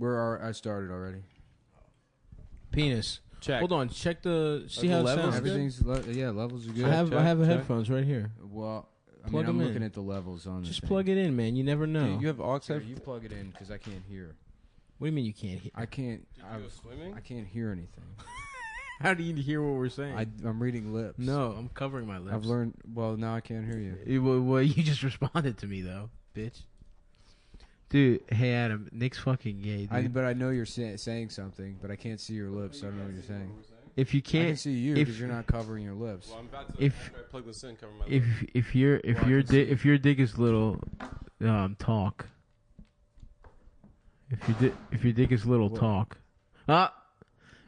I started already. Penis. Check. Hold on. Check the. See how it levels sounds. Everything's levels are good. I have check. headphones right here. Well, Plug I'm 'em looking in. at the levels on Just the thing. plug it in, man. You never know. Dude, you have aux Here, you plug it in because I can't hear. What do you mean you can't hear? I can't. Did you go swimming? I can't hear anything. How do you hear what we're saying? I'm reading lips. No, I'm covering my lips. I've learned. Well, now I can't hear you. Well, you just responded to me though, bitch. Dude, hey Adam, Nick's fucking gay. Dude. But I know you're saying something, but I can't see your lips, so I don't know what you're saying. If you I can can't, see you because you're not covering your lips. Well, I'm about to after I plug this in, cover my if your dick is little, talk. If your dick is little, What? talk.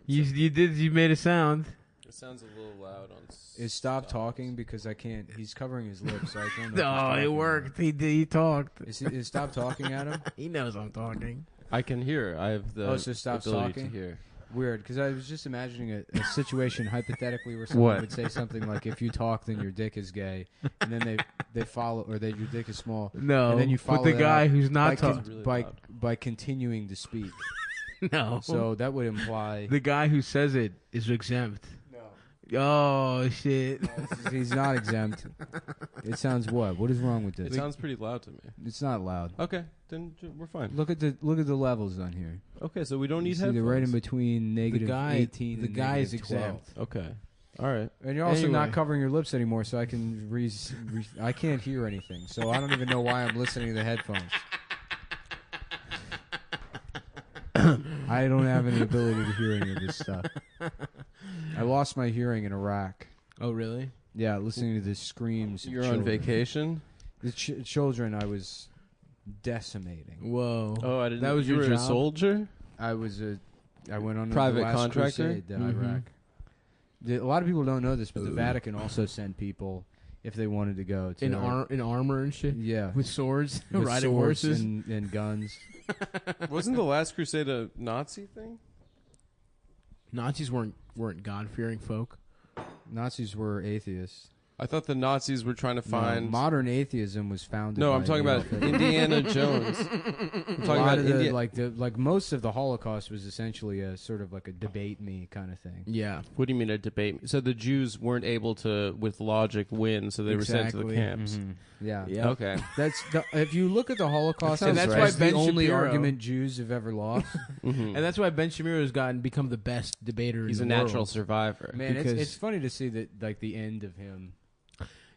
You made a sound. It sounds a little loud on. Stop talking because I can't. He's covering his lips, so I don't know. if he's No, talking it or worked. not. He talked. Is stop talking, Adam? He knows I'm talking. I can hear. I have the So stop ability talking? to hear. Weird, because I was just imagining a situation hypothetically where someone What? would say something like, "If you talk, then your dick is gay," and then they follow, or that your dick is small. No, And then you follow with the that guy up who's not by, talking. Really by loud. by continuing to speak. No. So that would imply The guy who says it is exempt. no, Oh shit! he's not exempt. It sounds what? What is wrong with It this? sounds pretty loud to me. It's not loud. Okay, then we're fine. Look at the levels on here. Okay, so we don't You need see headphones. they're right in between negative guy- 18 the and guy is negative 12. exempt. Okay, all right. And you're also Anyway. not covering your lips anymore, so I can I can't hear anything. So I don't even know why I'm listening to the headphones. I don't have any ability to hear any of this stuff. I lost my hearing in Iraq. Oh really? Yeah, listening to the screams. of You're on children. vacation. The children I was decimating. Whoa. Oh, I didn't. That was you your were a job? soldier. I went on Private the last contractor? crusade to Mhm. Iraq. A lot of people don't know this, but the Vatican also sent people if they wanted to go to In armor and shit. Yeah, With swords, with riding swords horses. and guns. Wasn't the last crusade a Nazi thing? Nazis weren't God fearing folk. Nazis were atheists. I thought the Nazis were trying to find. No, modern atheism was founded. No, by I'm talking about Adolf Hitler. Indiana Jones. I'm A talking lot about of the, India. like most of the Holocaust was essentially a sort of like a debate me kind of thing. Yeah. What do you mean a debate? So the Jews weren't able to, with logic, win, so they were sent to the Exactly. camps. Mhm. Yeah. Yeah. Okay. That's if you look at the Holocaust, That sounds that's right. That's why the Ben only Shapiro- argument Jews have ever lost. Mhm. And that's why Ben Shapiro has become the best debater He's a in the natural world. survivor. Man, Because- it's funny to see that like the end of him.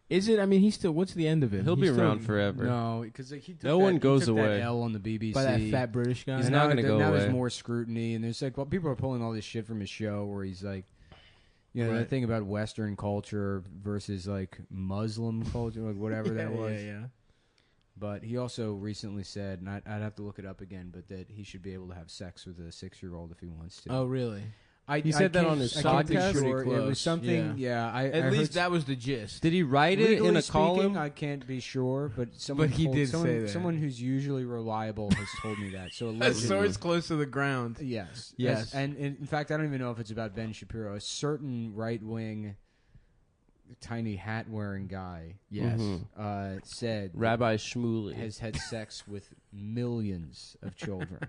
Is it? I mean, he's still. What's the end of it? He'll be He's still- around forever. No, because like, he took No that, one he goes took that away. L on the BBC. by that fat British guy. He's And not now- gonna go now away. there's more scrutiny, and there's like, well, people are pulling all this shit from his show where he's like, you know, the Right. thing about Western culture versus like Muslim culture, like whatever that was. Yeah. But he also recently said, and I'd have to look it up again, but that he should be able to have sex with a 6-year-old if he wants to. Oh, really? He said that on his I can't be podcast? sure. Pretty It close, was something. Yeah, I At heard least that was the gist. Did he write it Legally in a speaking, column? I can't be sure, but someone he told, did someone, say that. Someone who's usually reliable has told me that. So A allegedly, sword's close to the ground. yes, Yes. and in fact, I don't even know if it's about Ben Shapiro. A certain right-wing, tiny hat-wearing guy, Yes. said Rabbi Shmuley. has had sex with millions of children.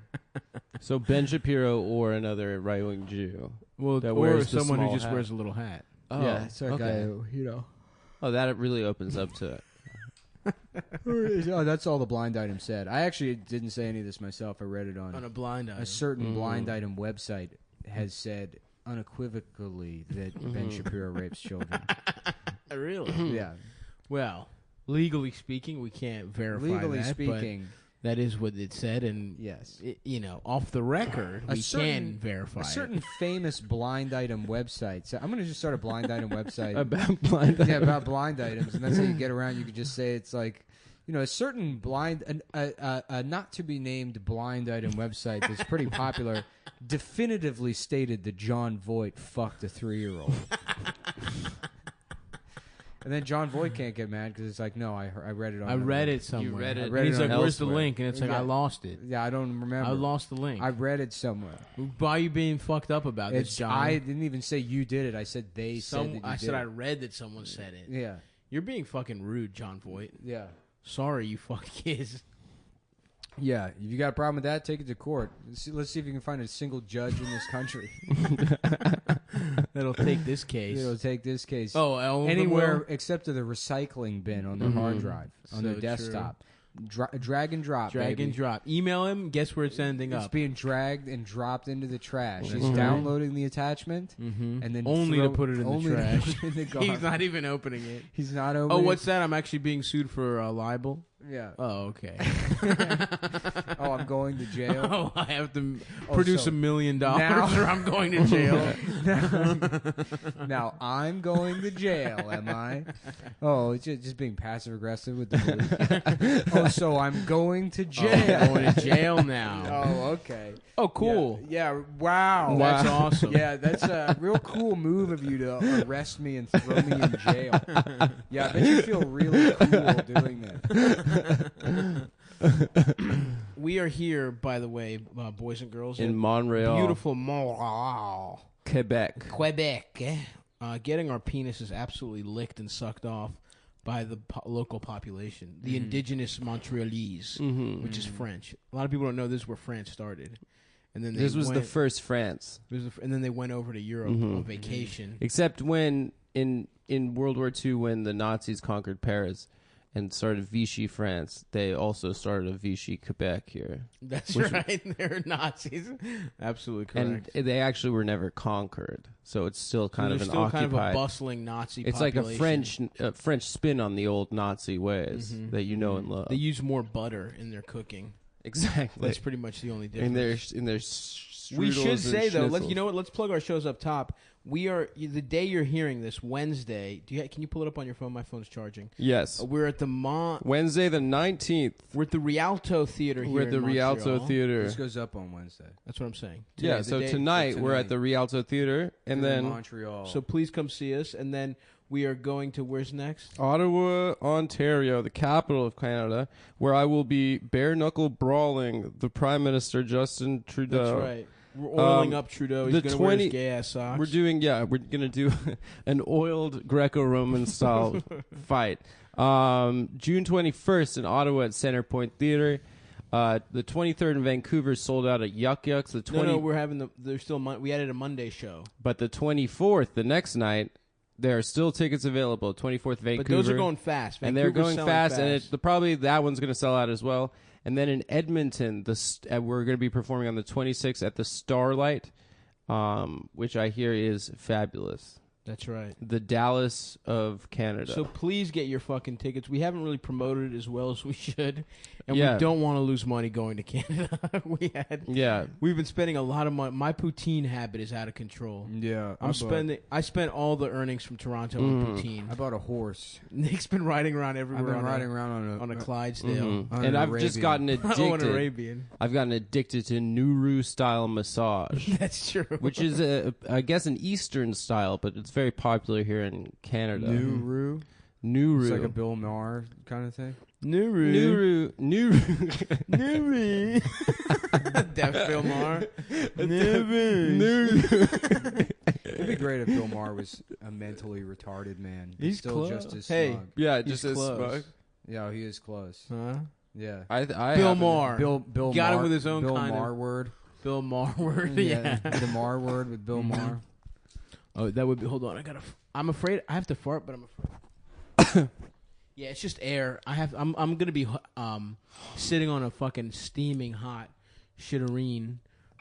So Ben Shapiro or another right-wing Jew. Well, That or wears the someone who small just hat. wears a little hat. Oh, yeah, it's that okay. guy who, you know. Oh, that really opens up to it. Oh, that's all the blind item said. I actually didn't say any of this myself. I read it on On a blind eye. a certain blind item website has said unequivocally that Ben Shapiro rapes children. Really? Yeah, Well, legally speaking, we can't verify legally that, speaking, but that is what it said, and yes. off the record, we can verify A certain famous blind item website. So I'm going to just start a blind item website. About blind. Yeah, about blind items, and that's how you get around. You could just say it's like, you know, a certain blind, a not to be named blind item website that's pretty popular, definitively stated that John Voight fucked a 3-year-old. And then John Voight can't get mad because it's like, no, I read it on. I read it somewhere. You read it And read he's it like, on "Where's the elsewhere. link?" And it's like, Yeah. "I lost it. Yeah, I don't remember. I lost the link." I read it somewhere. Why are you being fucked up about this, It's, John? I didn't even say you did it. I said they said that you I did said it. I read that someone said it. Yeah, You're being fucking rude, John Voight. yeah. Sorry, you fucking kids. Yeah, if you got a problem with that, take it to court. Let's see if you can find a single judge in this country That'll take this case. that'll take this case all anywhere except to the recycling bin on their hard drive, on their So desktop. Drag and drop, Drag baby. and drop. Email him. Guess where it's ending It's up. being dragged and dropped into the trash. He's right. downloading the attachment and then Only to put it in the only to trash. put it in the garbage. He's not even opening it. He's not opening. Oh, what's that? I'm actually being sued for libel. Yeah. Oh, okay. Oh, I'm going to jail. Oh, I have to produce so $1 million now- or I'm going to jail. Now I'm going to jail, am I? Oh, it's just being passive aggressive with the belief. Oh, so I'm going to jail. I'm going to jail now. Oh, okay. Oh, cool. Yeah. Wow. That's awesome. Yeah, that's a real cool move of you to arrest me and throw me in jail. Yeah, I bet you feel really cool doing that. We are here, by the way, boys and girls, In Montreal, beautiful Montreal, Quebec. Quebec. Getting our penises absolutely licked and sucked off by the local population, the indigenous Montrealese, which is French. A lot of people don't know this is where France started. And then This was the first France. and then they went over to Europe on vacation. Except when in World War II, when the Nazis conquered Paris and started Vichy France, they also started a Vichy Quebec here. That's right. They're Nazis. Absolutely correct. And they actually were never conquered, so it's still kind of an still occupied. kind of a bustling Nazi It's population. like a French spin on the old Nazi ways that you know and love. They use more butter in their cooking. Exactly. That's pretty much the only difference. In their We should strudels say and though, schnitzels. you know what? Let's plug our shows up top. We are the day you're hearing this Wednesday. Can you pull it up on your phone? My phone's charging. Yes. We're at the Wednesday the 19th. We're at the Rialto Theater here. We're at the in Rialto Montreal. Theater. This goes up on Wednesday. That's what I'm saying. Yeah, the so day- tonight we're at the Rialto Theater, and In then Montreal. So please come see us, and then we are going to where's next? Ottawa, Ontario, the capital of Canada, where I will be bare knuckle brawling the Prime Minister Justin Trudeau. That's right. We're oiling up Trudeau. He's the going to wear 20 his gay ass socks. We're gonna do an oiled Greco-Roman style fight. June 21st in Ottawa at Centrepoint Theater. The 23rd in Vancouver sold out at Yuck Yucks. The 20, No, we're having there's still we added a Monday show. but the 24th, the next night, there are still tickets available. 24th Vancouver, But those are going fast. and they're Vancouver's going selling fast, and probably that one's going to sell out as well. And then in Edmonton, we're going to be performing on the 26th at the Starlight, which I hear is fabulous. That's right. The Dallas of Canada. So please get your fucking tickets. We haven't really promoted it as well as we should, and Yeah. we don't want to lose money going to Canada. Yeah. We've been spending a lot of money. My poutine habit is out of control. Yeah, I spent all the earnings from Toronto on poutine. I bought a horse. Nick's been riding around I've everywhere. been riding around on a Clydesdale. On And an I've just gotten Arabian. on an addicted. Arabian. I've gotten addicted to Nuru style massage, That's true. which is I guess an Eastern style, but it's very popular here in Canada. Nuru. Nuru. It's like a Bill Maher kind of thing. Nuru. Nuru. Deaf Bill Maher. It'd be great if Bill Maher was a mentally retarded man. But He's still close. just as Hey. smug. Yeah, He's just as close. smug. Yeah, he is close. Huh? Yeah. I Bill happen- Maher. Bill Got him Maher, with his own Bill kind of- Maher word. Bill Maher word. Yeah. The Maher word with Bill Maher. Oh, that would be. Hold on, I'm afraid I have to fart, but I'm afraid. Yeah, it's just air. I'm gonna be sitting on a fucking steaming hot shitterine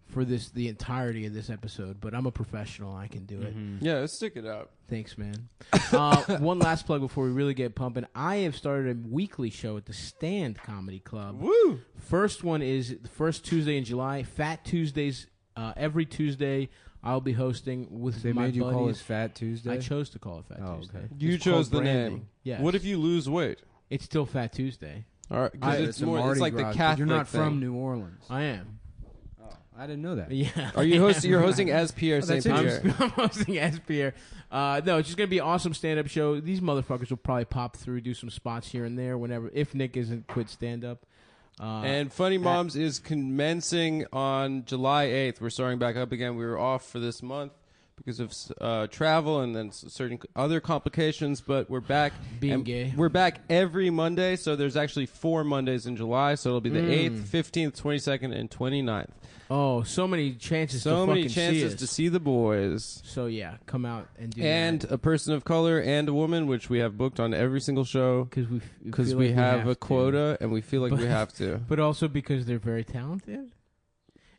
for the entirety of this episode. But I'm a professional. I can do it. Yeah, let's stick it out. Thanks, man. One last plug before we really get pumping. I have started a weekly show at the Stand Comedy Club. Woo! First one is the first Tuesday in July. Fat Tuesdays. Every Tuesday, I'll be hosting with They my made you buddies. call it Fat Tuesday? I chose to call it Fat Oh, Tuesday. okay. You It's called chose the branding. name. Yes. What if you lose weight? It's still Fat Tuesday. All right, because it's a more. Mardi It's like Gras, the but Catholic. You're not thing. from New Orleans. I am. Oh, I didn't know that. Yeah. Are you hosting? You're hosting as Pierre Saint that's Pierre. I'm hosting as Pierre. No, it's just gonna be an awesome stand-up show. These motherfuckers will probably pop through, do some spots here and there whenever, if Nick isn't quit stand-up. And Funny Moms is commencing on July 8th. We're starting back up again. We were off for this month because of travel and then certain other complications. But we're back. Being gay. We're back every Monday, so there's actually 4 Mondays in July. So it'll be the 8th, 15th, 22nd, and 29th. Oh, so many chances So to many fucking chances see us. to see the boys. So yeah, come out and do And that. a person of color and a woman, which we have booked on every single show. Because We have a to. quota, and we feel like we have to. But also because they're very talented.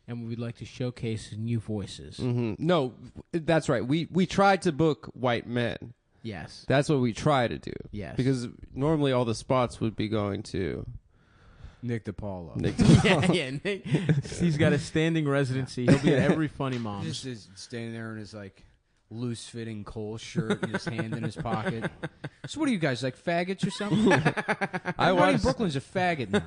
And we'd like to showcase new voices. No, that's right. We tried to book white men. Yes. That's what we try to do. Yes. Because normally all the spots would be going to Nick DiPaolo. Nick. yeah, Nick. He's got a standing residency. He'll be at every Funny Mom. Just is standing there in his like loose-fitting Cole shirt and his hand in his pocket. So what are you guys, like faggots or something? Everybody in Brooklyn's a faggot now.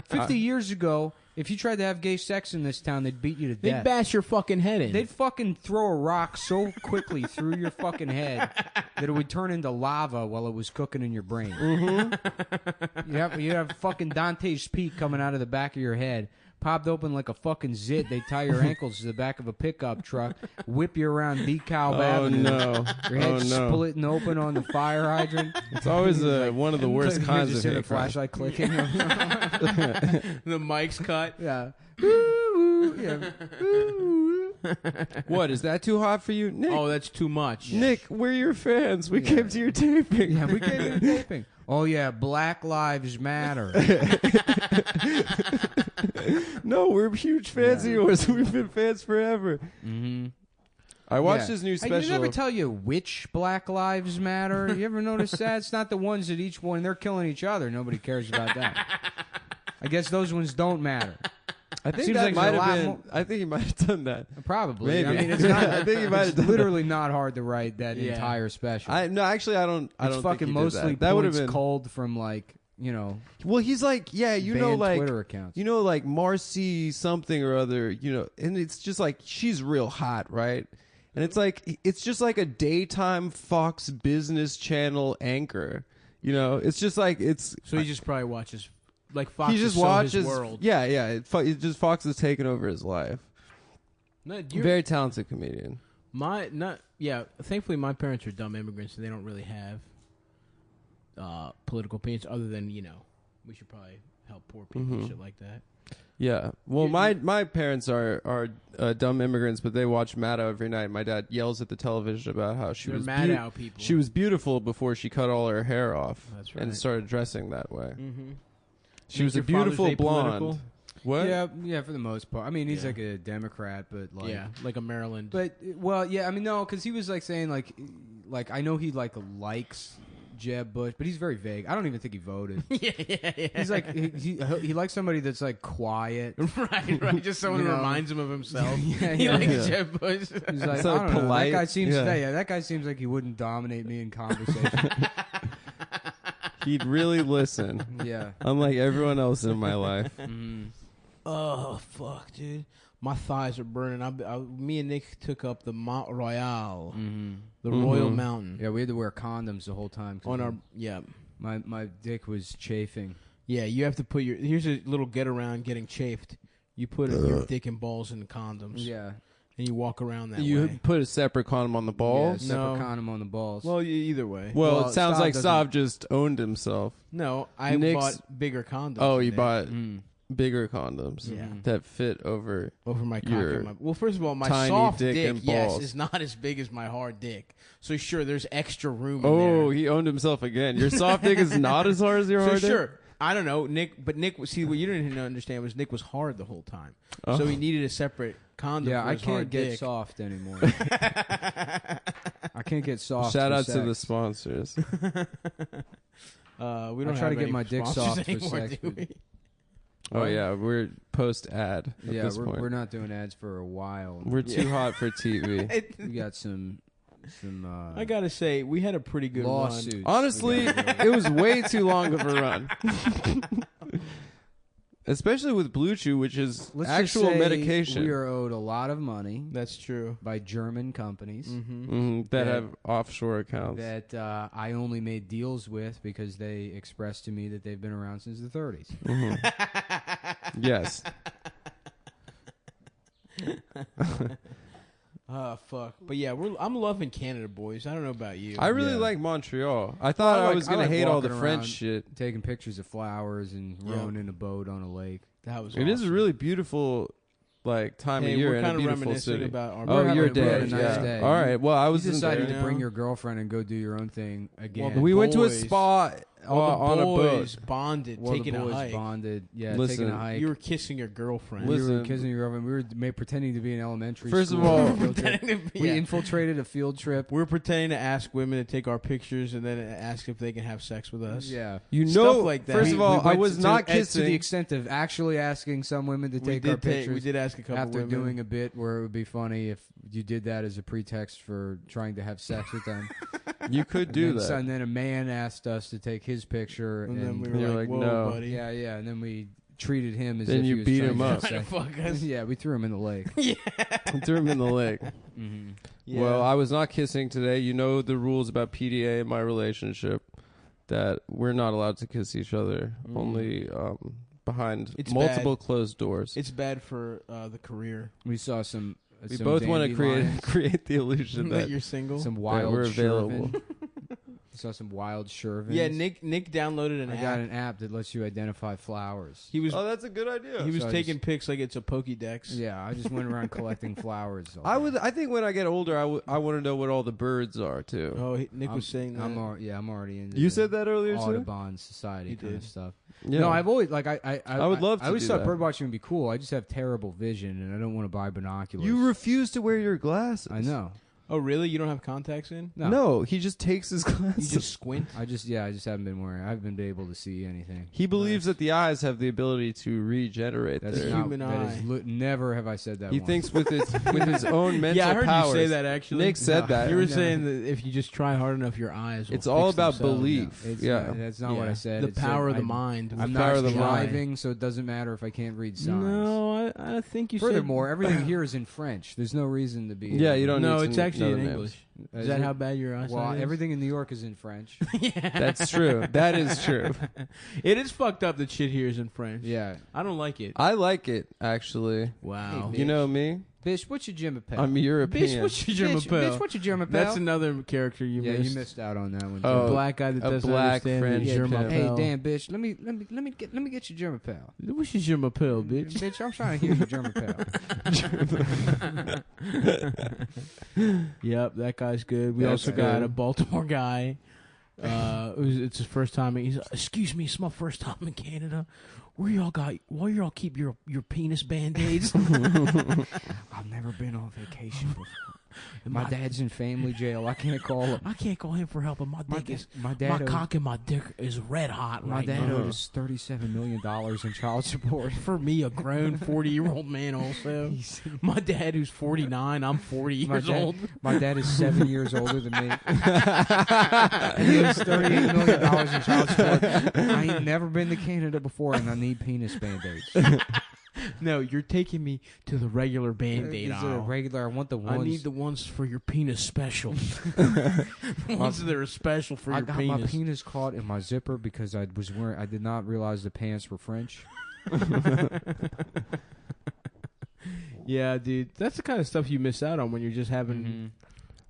50 years ago, if you tried to have gay sex in this town, they'd beat you to They'd death. bash your fucking head in. They'd fucking throw a rock so quickly through your fucking head that it would turn into lava while it was cooking in your brain. You'd have fucking Dante's Peak coming out of the back of your head, popped open like a fucking zit. They tie your ankles to the back of a pickup truck, whip you around DeKalb Avenue. no. Your head splitting open on the fire hydrant. It's always one of the worst You kinds just of hear the hate crime. flashlight clicking. The mic's cut. Yeah. What, is that too hot for you? Nick, Oh, that's too much. Nick, we're your fans. We came to your taping. Yeah, we came in taping. Oh yeah, Black Lives Matter. No, we're huge fans of yours. We've been fans forever. Mm-hmm. I watched Yeah. his new Hey, special. they never tell you which Black Lives Matter. You ever notice that? It's not the ones that each one, they're killing each other. Nobody cares about that. I guess those ones don't matter. I think Seems that like might there's a have lot been. more- I think he might have done that. Probably. Maybe. I mean, it's not. I think he might have It's done that. literally not hard to write that Yeah. entire special. No, actually, I don't. I it's don't fucking think he did mostly that. That would have points been culled from like Well, he's like, yeah, you know, banned like Twitter accounts. you know, like Marcy something or other, you know, and it's just like she's real hot, right? And it's like it's just like a daytime Fox Business Channel anchor, you know. It's just like it's. So he just probably watches, like Fox He just is watches. his world. Yeah, yeah. It just Fox is taking over his life. No, Very talented comedian. Thankfully, my parents are dumb immigrants, and they don't really have political opinions other than we should probably help poor people and shit like that. Yeah. Well, my parents are dumb immigrants, but they watch Maddow every night. My dad yells at the television about how she They're was Maddow people. She was beautiful before she cut all her hair off. That's And right. started dressing that way. Mm-hmm. She was a beautiful blonde. What? Yeah, for the most part. I mean, he's like a Democrat, but like like a Maryland. But I mean, no, because he was like saying like I know he likes Jeb Bush, but he's very vague. I don't even think he voted. yeah. He's like he likes somebody that's like quiet. right. Just someone who reminds him of himself. He yeah. likes Jeb Bush. He's like, So I don't know. polite. That guy seems Yeah. that guy seems like he wouldn't dominate me in conversation. He'd really listen. Yeah. Unlike everyone else in my life. Oh fuck, dude! My thighs are burning. Me and Nick took up the Mont Royal, the Royal Mountain. Yeah, we had to wear condoms the whole time. 'Cause On our my dick was chafing. Yeah, you have to put here's a little get around getting chafed. You put your dick and balls in the condoms. Yeah. And you walk around that You way. put a separate condom on the Yeah, balls? separate No. condom on the balls. Well, either way. Well, it sounds Stav like doesn't- Stav just owned himself. No, I Nick's- bought bigger condoms. Oh, than you that. bought bigger condoms Yeah. that fit over. Over my cock your and my... Well, first of all, my tiny soft dick dick, and yes, balls. is not as big as my hard dick. So sure, there's extra room in Oh, there. he owned himself again. Your soft dick is not as hard as your So hard dick? sure, I don't know, Nick. But Nick, see, what you didn't understand was Nick was hard the whole time, so he needed a separate condom. yeah, for I his can't hard get dick. soft anymore. I can't get soft. Shout for out to sex. the sponsors. We don't try to have get any my dick sponsors soft for anymore, sex, do but- we? Oh, yeah, we're post-ad at Yeah, this point. we're not doing ads for a while. We're too hot for TV. We got some. I gotta say, we had a pretty good lawsuits. run. Honestly, it was way too long of a run. Especially with Blue Chew, which is Let's actual just say medication We are owed a lot of money That's true. by German companies that Yeah. have offshore accounts. that I only made deals with because they expressed to me that they've been around since the 30s. Yes. Oh fuck! But yeah, I'm loving Canada, boys. I don't know about you. I really like Montreal. I thought I was gonna hate all the French shit. Taking pictures of flowers and rowing in a boat on a lake. That was. It is a really beautiful time of year we're and a kind of beautiful reminiscing city. about our. Oh, your we had day. a nice day. All right. Well, I was You decided there. to bring your girlfriend and go do your own thing again. Well, We went to a boys- spa All the on a boys boat. bonded, Well, taking the boys a hike. bonded. Yeah, Listen, taking a hike. You were kissing your girlfriend. We were Listen. kissing your girlfriend. We were pretending to be in elementary First of school. all- Field trip. We Yeah. infiltrated a field trip. We're pretending to ask women to take our pictures and then ask if they can have sex with us. Yeah. You Stuff know, like that. first of all, I went was to- not to the kissing. extent of actually asking some women to take our pictures. We did ask a couple after women. doing a bit where it would be funny if you did that as a pretext for trying to have sex with them. You could do that. And then a man asked us to take his picture, and and then we you're were like, "Whoa, no." buddy." yeah, and then we treated him as Then if you he was beat trying him to have up. sex. Fuck us. Yeah, we threw him in the lake. Threw him in the lake. Mm-hmm. Yeah. Well, I was not kissing today. You know the rules about PDA in my relationship, that we're not allowed to kiss each other, only behind It's multiple bad. closed doors. It's bad for the career. We saw some. We some both want to dandelions, create the illusion that that you're single. some that wild we're available. Shervin. We saw some wild Shervins. Yeah, Nick downloaded an I app. got an app that lets you identify flowers. He was Oh, that's a good idea. he was So I taking pics like it's a Pokédex. Yeah, I just went around collecting flowers. all I day. think when I get older, I want to know what all the birds are too. Oh, Nick was saying that. I'm already into. You the said that earlier too. Audubon Society He kind of did. stuff. Yeah. No, I've always like I would love to I always do thought that. bird watching would be cool. I just have terrible vision and I don't want to buy binoculars. You refuse to wear your glasses. I know. Oh, really? You don't have contacts in? No, he just takes his You glasses. just squint? I just haven't been wearing. I haven't been able to see anything. He believes that the eyes have the ability to regenerate. That's their- not, human that is eye. never have I said that. He once. thinks with his own mental Yeah, I heard powers. you say that actually. Nick said No. that. You were No. saying that if you just try hard enough, your eyes will It's all fix about themselves. belief. It's Yeah. not, that's not what Yeah. I said. The It said power of the I- mind. I'm The power not of the mind. driving, so it doesn't matter if I can't read signs. No, I think you Furthermore, everything here is in French. There's no reason to be. Yeah, you said... don't No, need it's to actually know in the English. Is Is that it? how bad your eyesight Well, is? everything in New York is in French. That's true. That is true. It is fucked up that shit here is in French. Yeah. I don't like it. I like it actually. Wow. Hey, You know me. Bitch, what's your Jimmy Pal? I'm European. Bitch, what's your German bitch, pal? bitch, what's your German Pal? That's another character you yeah, missed. you missed out on that one. Oh, The black guy that a doesn't black understand French the German pimp. Hey, pal. damn, bitch, let me get your German Pal. What's your German pal, bitch? Bitch, I'm trying to hear your German Pal. Yep, that guy's good. We That's also got good. a Baltimore guy. It's his first time. He's excuse me, it's my first time in Canada. Where y'all keep your penis band-aids? I've never been on vacation before. My dad's in family jail. I can't call him. I can't call him for help. And my My dad owed- cock and my dick is red hot. My right dad now. owed us $37 million in child support. For me, a grown 40-year-old man. Also, my dad who's 49. I'm 40 years old. My dad is 7 years older than me. And he owes $38 million in child support. I ain't never been to Canada before, and I need penis band-aids. No, you're taking me to the regular Band-Aid Is it a aisle. regular? I want the I ones. need the ones for your penis special. The ones that are special for I your got penis. my penis caught in my zipper because I did not realize the pants were French. Yeah, dude, that's the kind of stuff you miss out on when you're just having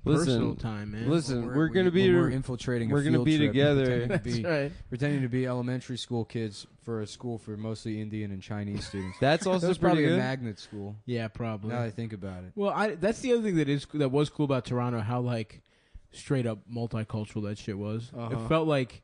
personal Listen, time, man. listen. When We're gonna be. when we're infiltrating. we're a gonna field be trip, together. That's right. pretending to be elementary school kids for a school for mostly Indian and Chinese students. That's also That's pretty probably good. a magnet school. Yeah, probably. Now that I think about it. Well, that's the other thing that was cool about Toronto. How like straight up multicultural that shit was. Uh-huh. It felt like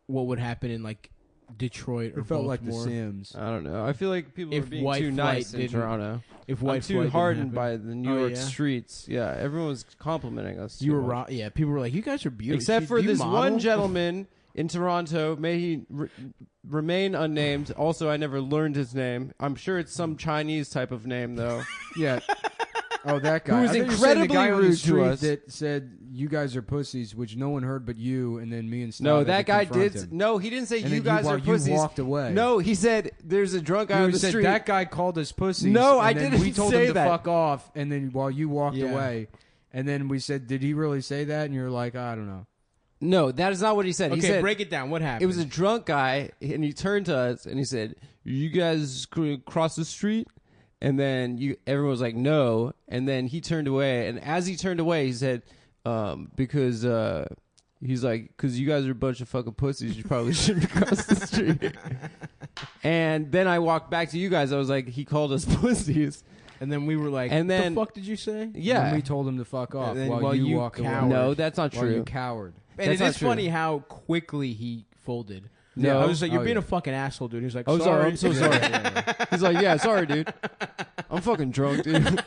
what would happen in like Detroit or It felt like Baltimore. The Sims. I don't know. I feel like people If are being white too flight nice in didn't- Toronto. If I'm white too flight didn't hardened happen. by the New Oh, York yeah? streets. Yeah, everyone was complimenting us. You too were much. Yeah, people were like, "You guys are beautiful." Except for Do you this model? one gentleman in Toronto. May he remain unnamed. Also, I never learned his name. I'm sure it's some Chinese type of name, though. Yeah. Oh, that guy. Who was I thought you were saying incredibly the guy on the rude to street us. that said, "You guys are pussies," which no one heard but you, and then me and Stav No, had that to guy confront did. him. No, he didn't say And you then guys while are pussies. You walked away. No, he said there's a drunk guy You on the said street. that guy called us pussies. No, and I then didn't We told say him to that. fuck off, and then while you walked Yeah. away, and then we said, "Did he really say that?" And you're like, "I don't know." No, that is not what he said. Okay, He said break it down. What happened? it was a drunk guy, and he turned to us and he said, "You guys cross the street." And then everyone was like, no. And then he turned away. And as he turned away, he said, because he's like, because you guys are a bunch of fucking pussies, you probably shouldn't cross the street. And then I walked back to you guys. I was like, he called us pussies. And then we were like, and then, the fuck did you say? Yeah. And we told him to fuck off while you you walked away. coward. No, that's not While you true. coward. And That's it not is true. funny how quickly he folded. No. I was like, you're Oh, being yeah. a fucking asshole, dude. He was like, Oh, sorry. I'm so sorry. Yeah. He's like, yeah, sorry, dude. I'm fucking drunk, dude.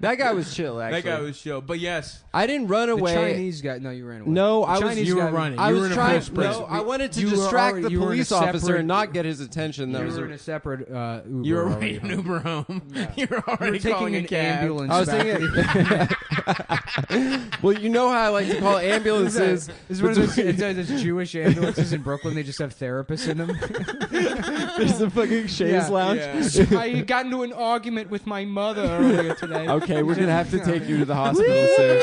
That guy was chill, actually. That guy was chill. But yes. I didn't run The away. Chinese guy. No, you ran away. No, The I was. Chinese You were guy- running. I You were was in a trying. full sprint. No, I wanted to You were distract already- the you were in a police officer separate- and not get his attention. That You was. were in a separate Uber. You were already. already an Uber home. Yeah. You were You already were taking calling an a cab. ambulance. I was back. thinking. Well, you know how I like to call ambulances. This is one of those Jewish ambulances in Brooklyn. They just have therapists in them. There's a fucking chaise lounge. Yeah. I got into an argument with my mother earlier today. Okay, we're gonna have to take you to the hospital soon.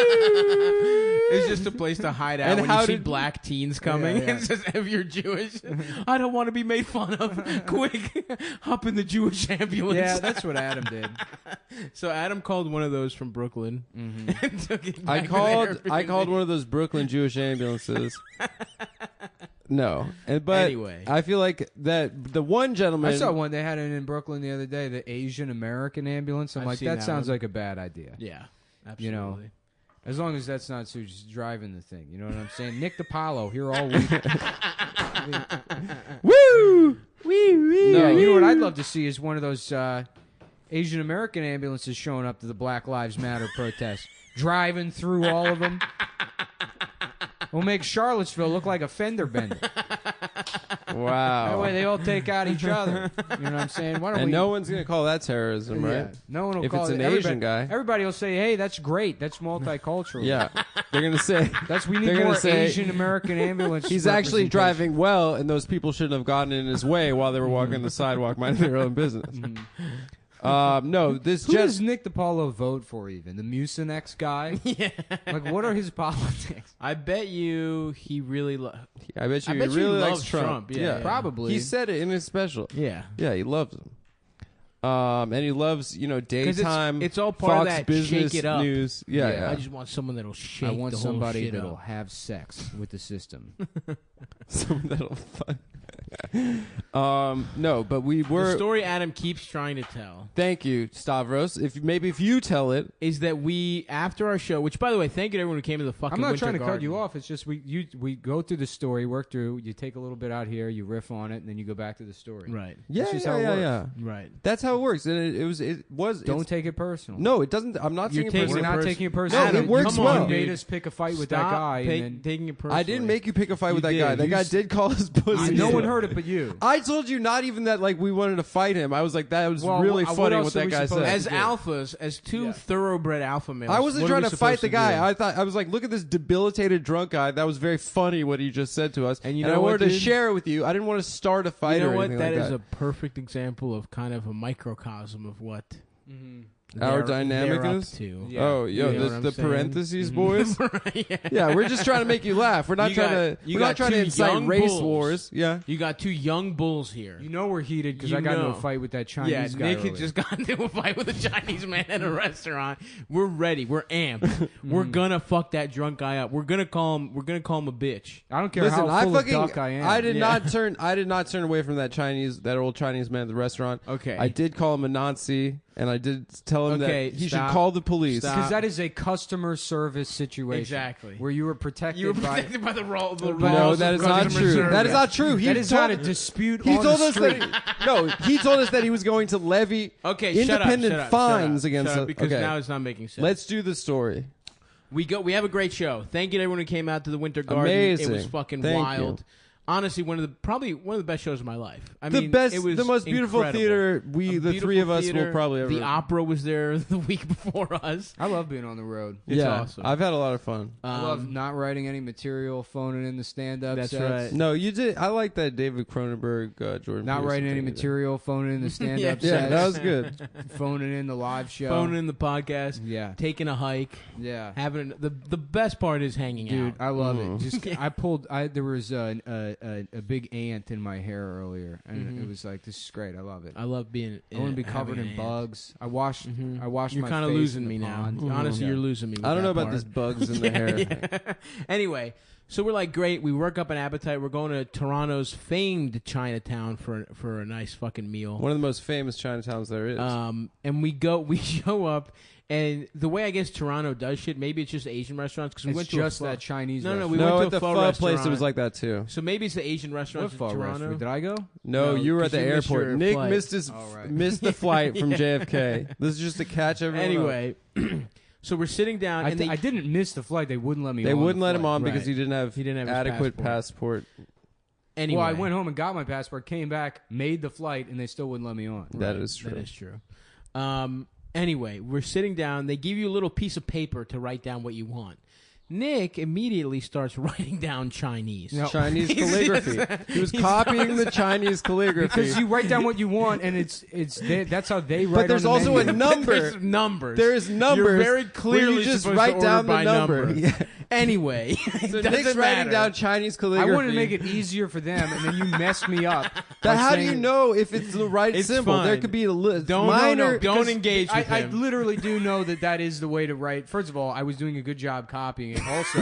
It's just a place to hide out And when how you see did- black teens coming. Yeah, yeah. It says, if you're Jewish, I don't want to be made fun of. Quick, hop in the Jewish ambulance. Yeah, that's what Adam did. So Adam called one of those from Brooklyn and took it I back called one of those Brooklyn Jewish ambulances. No, but Anyway. I feel like that the one gentleman. I saw one. They had it in Brooklyn the other day, the Asian American ambulance. I'm I've like, seen that that sounds one. like a bad idea. Yeah, absolutely. You know, as long as that's not who's driving the thing. You know what I'm saying? Nick DiPaolo here all week. Woo! Wee. Yeah, you know what I'd love to see is one of those Asian American ambulances showing up to the Black Lives Matter protest, driving through all of them. We'll make Charlottesville look like a fender bender. That Wow. way they all take out each other. You know what I'm saying? Why don't And we? no one's gonna call that terrorism, Yeah. right? No one will If call it's it. an Everybody- Asian guy. Everybody will say, "Hey, that's great. That's multicultural." Yeah, they're gonna say we need They're gonna more say, Asian American ambulance. he's actually representation." driving well, and those people shouldn't have gotten in his way while they were walking the sidewalk, minding their own business. No, this Who just does Nick DiPaolo vote for? Even the Mucinex guy? Yeah. Like, what are his politics? I bet you he really. I bet you I he bet you really he likes loves Trump. Yeah, yeah. Probably. He said it in his special. Yeah. Yeah, he loves him. And he loves, daytime. it's all part of Fox that Business shake it up. News. Yeah, Yeah. yeah. I just want someone that'll shake I want the somebody whole shit that'll up. have sex with the system. Someone that'll fuck. No, but we The were. story Adam keeps trying to tell Thank you, Stavros. If you tell it. is that we, after our show, which by the way, thank you to everyone who came to the fucking I'm not Winter trying to cut Garden. you off. It's just we go through the story, work through. You take a little bit out here, you riff on it, and then you go back to the story. Right. Yeah, That's just yeah, how it yeah, works. yeah. Right. That's how it works, and it was. Don't it's- take it personal. No, it doesn't. I'm not You're taking it taking We're personally. not person- taking it personal. No, it works come well. on, You made dude. us pick a fight with that Stop guy, and then taking it personally. I didn't make you pick a fight with that You guy. did. That You guy s- did call us pussies. no one heard it but you. I told you not even that like we wanted to fight him. I was like that was Well, really what funny else what are that we guy supposed said. to As do? alphas, as two thoroughbred alpha males. I wasn't what are trying we to fight supposed the to guy. do? I was like, look at this debilitated drunk guy. That was very funny what he just said to us. And you I know what, wanted to dude? share it with you. I didn't want to start a fight You know or what? anything That like is that. a perfect example of kind of a microcosm of what Our they're dynamic up is? to. Yeah. Oh, You know yo, what I'm the saying? parentheses, Mhm. boys. Right, Yeah, we're just trying to make you laugh. We're not You trying got- to. you We're not got trying to two incite young race bulls. wars. Yeah. You got two young bulls here. You know we're heated because You I got into know. a fight with that Chinese Yeah, guy. Nick had earlier. just gotten into a fight with a Chinese man at a restaurant. We're ready. We're amped. We're gonna fuck that drunk guy up. We're gonna call him a bitch. I don't care Listen, how full of duck I am. I did Yeah. not turn. I did not turn away from that old Chinese man at the restaurant. Okay. I did call him a Nazi, and I did tell him Okay, that he stop. should call the police. Stop. Because that is a customer service situation. Exactly. Where you were protected, You were by... protected by the role. The No, No, rules that of is not customer true. service. That is not true. That is not a dispute He on told the us street. he told us that he was going to levy Okay, independent shut up, fines shut up, against shut up, us. because Okay. now it's not making sense. Let's do the story. We have a great show. Thank you to everyone who came out to the Winter Garden. Amazing. It was fucking Thank wild. you. Honestly, probably one of the best shows of my life. I The mean, best, it was the most beautiful incredible. theater A the beautiful three of us theater. will probably ever. The opera was there the week before us. I love being on the road. It's yeah, awesome. I've had a lot of fun. I love not writing any material, phoning in the stand-up That's sets. right. No, you did. I like that David Cronenberg, Jordan. Not Peterson writing any thing you did. material, phoning in the stand-up Yeah, sets. Yeah, that was good. Phoning in the live show. Phoning in the podcast, Yeah. taking a hike, Yeah. having the best part is hanging Dude, out. I love Mhm. it. Just I pulled. There was a a big ant in my hair earlier, and it was like, this is great. I love it. I love being. I want to be covered in bugs. I washed. I washed. You're kind of losing me now. Honestly, you're losing me. With I don't know that about this bugs in the hair. Anyway, so we're like, great. We work up an appetite. We're going to Toronto's famed Chinatown for a nice fucking meal. One of the most famous Chinatowns there is. And we show up. And the way I guess Toronto does shit, maybe it's just Asian restaurants because we went to just that Chinese. No, restaurant. we no, went at to the a pho restaurant. place, it was like that too. So maybe it's the Asian restaurants in What Toronto. restaurant? Did I go? No, you were at 'cause the you missed airport. your Nick flight. missed the flight from JFK. This is just to catch everyone up. Anyway, so we're sitting down, I and they didn't miss the flight. They wouldn't let me. They on wouldn't the let him flight. on because Right. he didn't have his adequate passport. Anyway, Well, I went home and got my passport, came back, made the flight, and they still wouldn't let me on. That is true. That is true. Anyway, we're sitting down. They give you a little piece of paper to write down what you want. Nick immediately starts writing down Chinese. No. Chinese calligraphy. He was copying the Chinese calligraphy. Because you write down what you want, and that's how they write. But there's on the also menu. a number. There's numbers. There is numbers. You're very where clearly you just supposed write to down order the by number. Yeah. Anyway, So it Nick's doesn't writing matter. down Chinese I calligraphy. wanted to make it easier for them, and then you messed me up. But by how do you saying- know if it's the right It's symbol? fine. There could be a list. Don't minor. don't engage with I him. literally do know that is the way to write. First of all, I was doing a good job copying it. Also,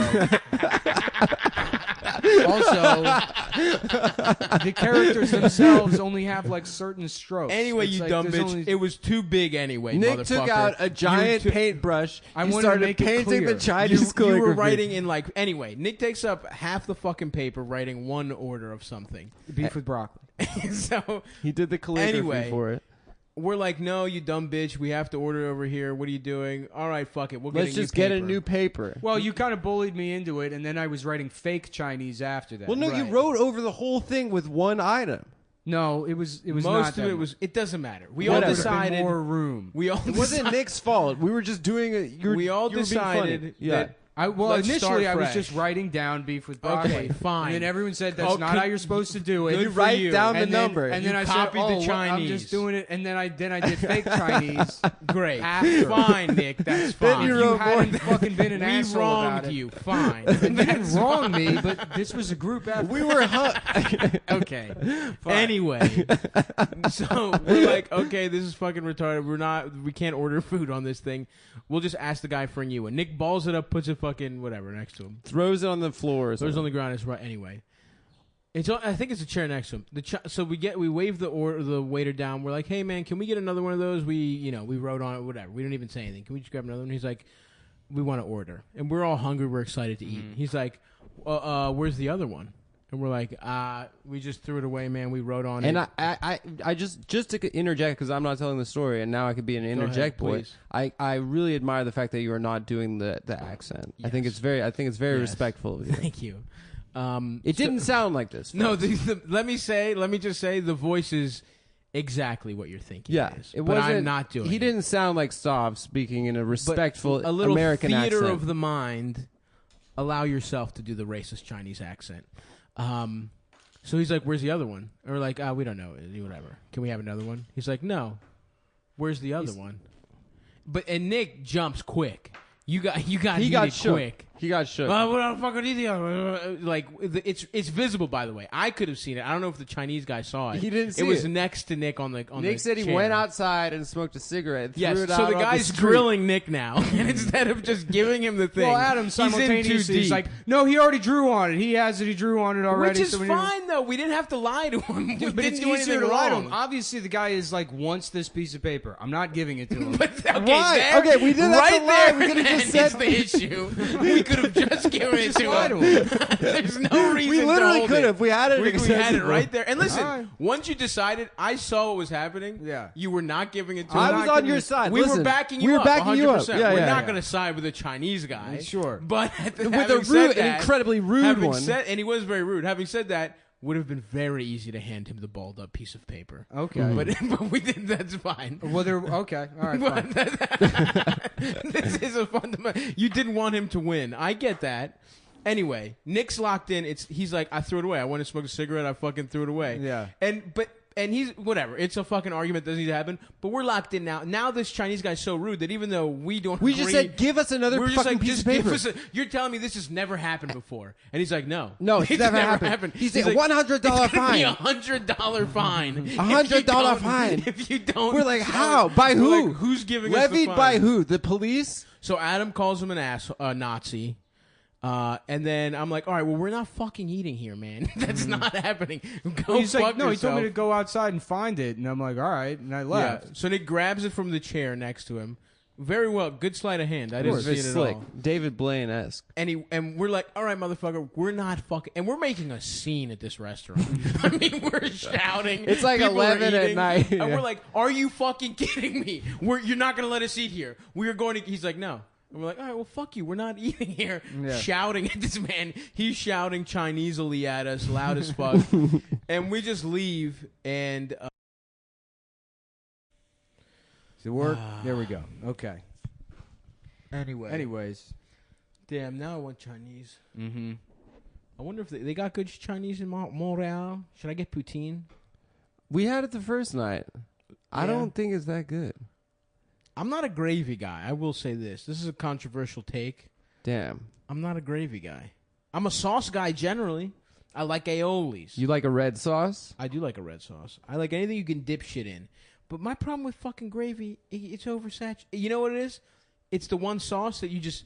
the characters themselves only have like certain strokes. Anyway, It's you like dumb there's bitch. only- It was too big anyway, Nick motherfucker. took out a giant paintbrush. I He wanted to started make it painting clear. the Chinese you calligraphy. were writing in like anyway. Nick takes up half the fucking paper writing one order of something. beef with broccoli. So He did the calligraphy Anyway. for it. we're like, no, you dumb bitch. We have to order over here. What are you doing? All right, fuck it. We'll Let's get a just new get a paper. new paper. Well, you kind of bullied me into it, and then I was writing fake Chinese after that. Well, no, you Right. wrote over the whole thing with one item. No, it was not Most of that it much. was. It doesn't matter. We There all would have been decided. more room. We all It wasn't decided- Nick's fault. We were just doing it. We all decided Yeah. that. Well, Let's initially start I was fresh. just writing down beef with broccoli. Okay, fine. And then everyone said that's Oh, not good- how you're supposed to do it. good You for write you. down the And then- number. And You then I copied said, the "Oh, well, I'm Chinese." just doing it." And then I did fake Chinese. Great. After. Fine, Nick. That's Then fine. you You wrote hadn't fucking been an we asshole wronged about it. you. Fine. You didn't That's wrong me, but this was a group effort. We were Okay. Anyway, so we're like, okay, this is fucking retarded. We can't order food on this thing. We'll just ask the guy for a new one. Nick balls it up, puts it fucking whatever next to him. throws it on the floor. Or Throws something. on the ground. It's right anyway. I think it's a chair next to him. So we wave the waiter down. We're like, hey man, can we get another one of those? We wrote on it, whatever. We don't even say anything. Can we just grab another one? He's like, we want to order, and we're all hungry. We're excited to eat. He's like, where's the other one? And we're like, we just threw it away, man. We wrote on And it. I just to interject because I'm not telling the story, and now I could be an interject boy. please. I really admire the fact that you are not doing the accent. I think Yes. it's very Yes. respectful of you. Thank you. It didn't sound like this. No, folks. let me just say, the voice is exactly what you're thinking. yeah, it is. it But wasn't. I'm not doing. He it. didn't sound like Stav speaking in a respectful a little American theater accent. of the mind. Allow yourself to do the racist Chinese accent. So he's like, "Where's the other one?" Or like, "We don't know. Whatever. Can we have another one?" He's like, "No. Where's the other one?" And Nick jumps quick. He got he got shook. quick. He got shook. What the fuck are these? Like it's visible. By the way, I could have seen it. I don't know if the Chinese guy saw it. He didn't see it. Was it. next to Nick on the. Nick said he chair. went outside and smoked a cigarette. And Yes, threw it so out the on guy's street. grilling Nick now, and instead of just giving him the thing, Well, Adam he's in too simultaneously is deep. like, "No, he already drew on it. He has it. He drew on it already." Which is so we fine though. We didn't have to lie to him. We But didn't it's do easier anything to lie to wrong. him. Obviously, the guy is like, wants this piece of paper. I'm not giving it to him. But okay, Why? there- Okay, we did that right to lie. there. We could've just That's said- the issue. We could have just given it to lie to him. There's no reason. We to literally hold could it. have. We had it. We had it accessible. right there. And listen, All right. once you decided, I saw what was happening. Yeah. You were not giving it to I him. was not on giving your it- side. We Listen, were backing you we were up. backing you up. 100%. Yeah, We're yeah. not going to side with the Chinese guy. Sure. But With having a said rude, that, an incredibly rude having one. said, and he was very rude. Having said that, would have been very easy to hand him the balled up piece of paper. Okay. But we did. That's fine. Well, they're okay. All right. Fine. This is a fundamental. You didn't want him to win. I get that. Anyway, Nick's locked in. He's like, I threw it away. I went to smoke a cigarette. I fucking threw it away. Yeah. But And he's whatever. It's a fucking argument that doesn't need to happen. But we're locked in now. Now this Chinese guy's so rude that even though we don't, We agree, just said, give us another we're fucking just like, piece just of paper. give us you're telling me this has never happened before, and he's like, no, No, it's never happened. He said like, $100 fine. $100 fine. $100 fine. If you don't, We're like, how? By who? We're like, who's giving us the Levied fine? by who? The police? So Adam calls him a Nazi. And then I'm like, all right, well, we're not fucking eating here, man. That's not happening. Go He's fuck like, no, he told me to yourself." go outside and find it, and I'm like, all right, and I left. Yeah. So he grabs it from the chair next to him. Very well, good sleight of hand. I didn't see It's it at slick. all. David Blaine-esque. And we're like, all right, motherfucker, we're not fucking, and we're making a scene at this restaurant. I mean, we're shouting. It's like People are 11 at eating, night. and Yeah. we're like, are you fucking kidding me? You're not gonna let us eat here. We are going to. He's like, no. And we're like, all right, well, fuck you. We're not eating here. Yeah. Shouting at this man. He's shouting Chinesely at us, loud as fuck. And we just leave, and Does it work? There we go. Okay. Anyways, damn. Now I want Chinese. Mm-hmm. I wonder if they got good Chinese in Montreal. Should I get poutine? We had it the first night. I Yeah. don't think it's that good. I'm not a gravy guy. I will say this. This is a controversial take. Damn. I'm not a gravy guy. I'm a sauce guy generally. I like aiolis. You like a red sauce? I do like a red sauce. I like anything you can dip shit in. But my problem with fucking gravy, it's oversaturated. You know what it is? It's the one sauce that you just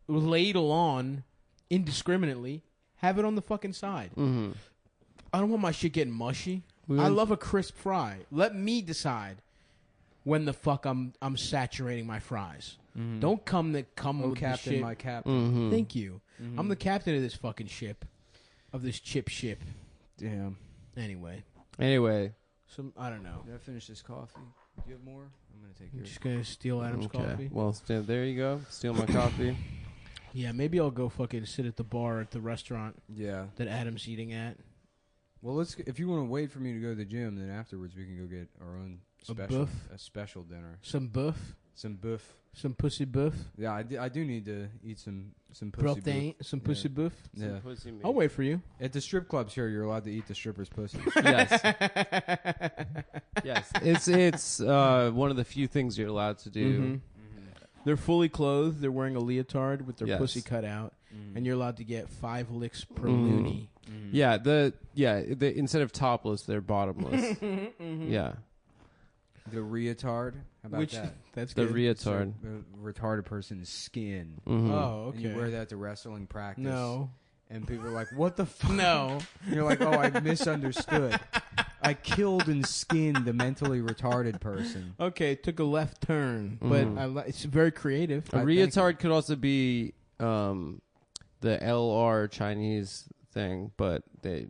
ladle on indiscriminately. Have it on the fucking side. Mm-hmm. I don't want my shit getting mushy. I love a crisp fry. Let me decide when the fuck I'm saturating my fries. Mm-hmm. Don't come Oh, with captain, the shit. my captain. Mm-hmm. Thank you. I'm the captain of this fucking ship, of this chip ship. Damn. Anyway, I don't know. Did I finish this coffee? Do you have more? I'm gonna take I'm yours. just gonna steal Adam's coffee. Well, there you go. Steal my coffee. Yeah, maybe I'll go fucking sit at the bar at the restaurant Yeah. that Adam's eating at. Well, if you want to wait for me to go to the gym, then afterwards we can go get our own A special dinner. Some buff, Some buff. some pussy buff, Yeah, I do need to eat some pussy protein, some Yeah. pussy buff. Yeah. Pussy meat. I'll wait for you. At the strip clubs here, you're allowed to eat the stripper's pussy. Yes. Yes. It's one of the few things you're allowed to do. Mhm. They're fully clothed. They're wearing a leotard with their Yes. pussy cut out, Mm-hmm. and you're allowed to get 5 licks per Mhm. loony. Yeah, the instead of topless, they're bottomless. Yeah. The retard. How about that? That's The good. retard. The retarded person's skin. Mhm. Oh, And you okay. wear that to wrestling practice. No, And people are like, what the fuck? no. And you're like, oh, I misunderstood. I killed and skinned the mentally retarded person. Okay, took a left turn, but Mhm. it's very creative. A I think- retard could also be the LR Chinese thing, but they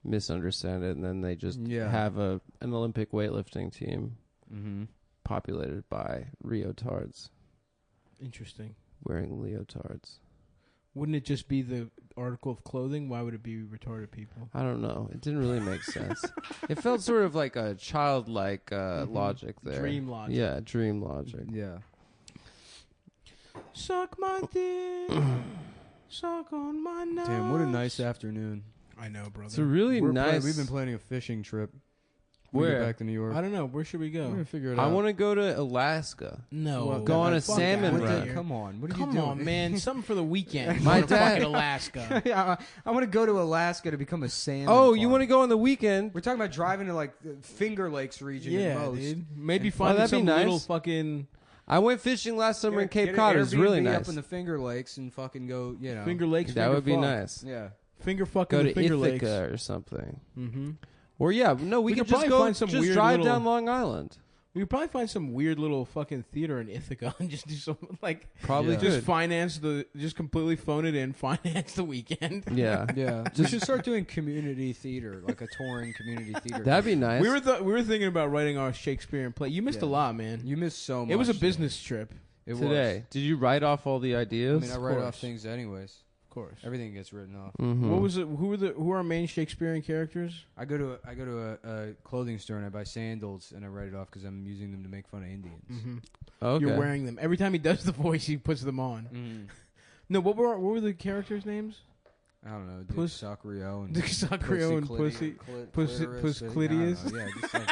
misunderstand it, and then they just Yeah. have an Olympic weightlifting team Mm-hmm. populated by retards Interesting. wearing leotards. Wouldn't it just be the article of clothing? Why would it be retarded people? I don't know. It didn't really make sense. It felt sort of like a childlike logic there. Dream logic. Yeah, dream logic. Yeah. Suck my dick. Suck on my nuts. Damn, what a nice afternoon. I know, brother. It's a really nice. We've been planning a fishing trip. When we Where? get back to New York. I don't know. Where should we We're go? gonna figure it I out. want to go to Alaska. No. Well, go on a Fuck salmon outta run. here. Come on, what are Come you doing? on, man. Something for the weekend. My Going to dad- fucking Alaska. Yeah, I want to go to Alaska to become a salmon. Oh, you farm. want to go on the weekend? We're talking about driving to like the Finger Lakes region. at Yeah, most. dude. Maybe And- finding that'd be some nice. little fucking I went fishing last summer in Get Cape an Cod. It was really Airbnb nice. Up in the Finger Lakes and fucking go. You know. Finger Lakes. That finger would be fuck. nice. Yeah. Finger fucking Go the to Finger Lakes. Ithaca or something. Mm-hmm. Or yeah, no, we We could could just probably go. find some Just weird drive little- down Long Island. We could probably find some weird little fucking theater in Ithaca and just do some like Probably Yeah. good. just finance just completely phone it in, finance the weekend. Yeah, Yeah. We should start doing community theater, like a touring community theater. that'd be nice. We were thinking about writing our Shakespearean play. You missed a Yeah. lot, man. You missed so much. It was a today. business trip, It today. Did you write off all the Was. I ideas? mean, I write course. off things anyways. of course. Everything gets written off. Mhm. What was it? Who are our main Shakespearean characters? I go to a clothing store and I buy sandals and I write it off because I'm using them to make fun of Indians. Mm-hmm. Okay. You're wearing them every time he does the voice. He puts them on. Mm. No, what were the characters' names? I don't know, Puss- Dick and Dick and pussy. Clitius. Yeah, just like,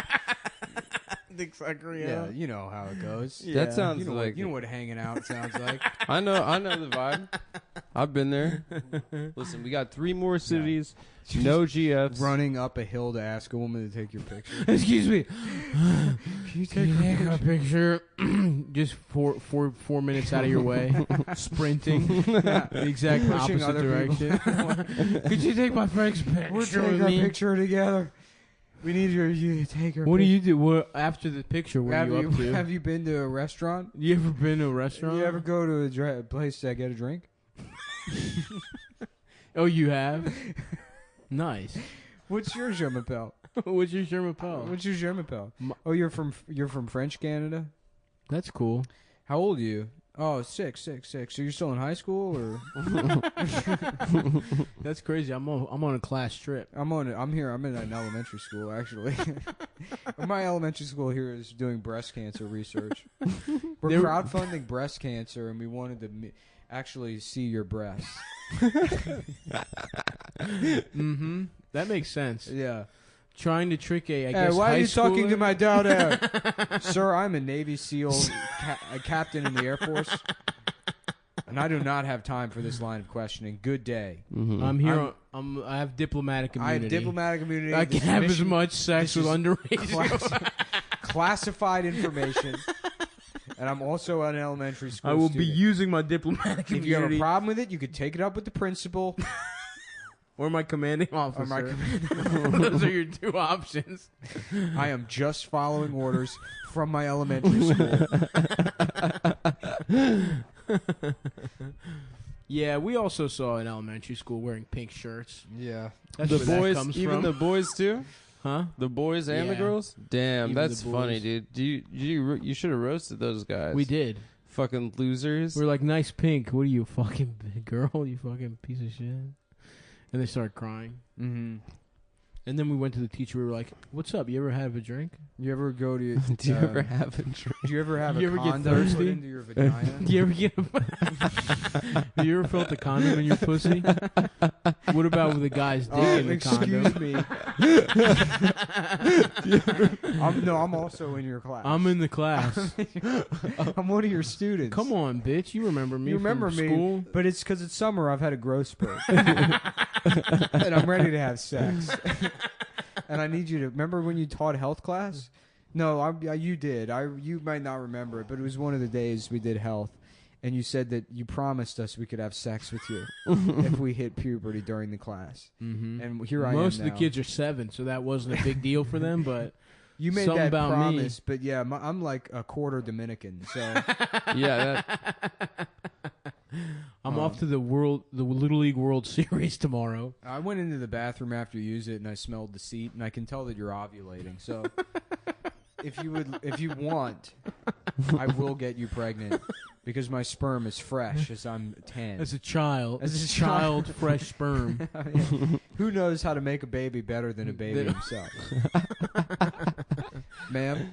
Dick yeah, you know how it goes. Yeah. That sounds You know, like you know what hanging out sounds like. I know the vibe. I've been there. Listen, we got 3 more cities, no GFs. Running up a hill to ask a woman to take your picture. Excuse me. Can you Take a picture. Just 4 minutes out of your way, sprinting the exact Pushing opposite other people. direction. Could you take my first picture We're taking with a me? picture together. We need you to take her. What do you do? What, after the picture, what are you up to? Have you been to a restaurant? You ever been to a restaurant? You ever go to a place to get a drink? Oh, you have? Nice. What's your je m'appelle? What's your Sherman Powell? What's your je m'appelle? Oh, you're from French Canada? That's cool. How old are you? Oh, 6. So you're still in high school, or That's crazy. I'm on a class trip. I'm in an elementary school actually. My elementary school here is doing breast cancer research. We're crowdfunding breast cancer, and we wanted to actually see your breasts. Mm-hmm. That makes sense. Yeah. Trying to trick I guess, why high are you talking schooler? to my daughter? Sir, I'm a Navy SEAL a captain in the Air Force, and I do not have time for this line of questioning. Good day. Mm-hmm. I'm here. I have diplomatic immunity. I have diplomatic immunity. I can This have as mission- much sex this with is underage. classified information, and I'm also an elementary school I will be student. using my diplomatic If you have a immunity problem with it, you could take it up with the principal. or my commanding officer. Or my Those are your 2 options. I am just following orders from my elementary school. Yeah, we also saw an elementary school wearing pink shirts. Yeah. That's The where that boys, comes even from. the boys too. Huh? The boys and the Yeah. girls. Damn, Even that's the funny, boys. dude. You should have roasted those guys. We did. Fucking losers. We're like, nice pink. What are you, fucking girl? You fucking piece of shit. And they started crying. Mm-hmm. And then we went to the teacher. We were like, what's up? You ever have a drink? You ever go to? Do you ever have a drink? Do you ever have You a ever get condom put thirsty? into your vagina? Do you ever get Have you ever felt a condom in your pussy? What about with a guy's dick in the condom? Excuse me. I'm also in your class. I'm in the class. I'm one of your students. Come on, bitch. You remember me You remember from me, school? but it's because it's summer. I've had a growth spurt, and I'm ready to have sex. And I need you to remember when you taught health class. No, you did. You might not remember it, but it was one of the days we did health, and you said that you promised us we could have sex with you if we hit puberty during the class. Mm-hmm. And here I am. Most of the now. kids are 7, so that wasn't a big deal for them. But You made something that about promise, me. but yeah, I'm like a quarter Dominican, so Yeah, I'm off to the Little League World Series tomorrow. I went into the bathroom after you used it, and I smelled the seat, and I can tell that you're ovulating. So, if you want, I will get you pregnant because my sperm is fresh as I'm 10. As a child. As a child, fresh sperm. Who knows how to make a baby better than a baby himself? Ma'am,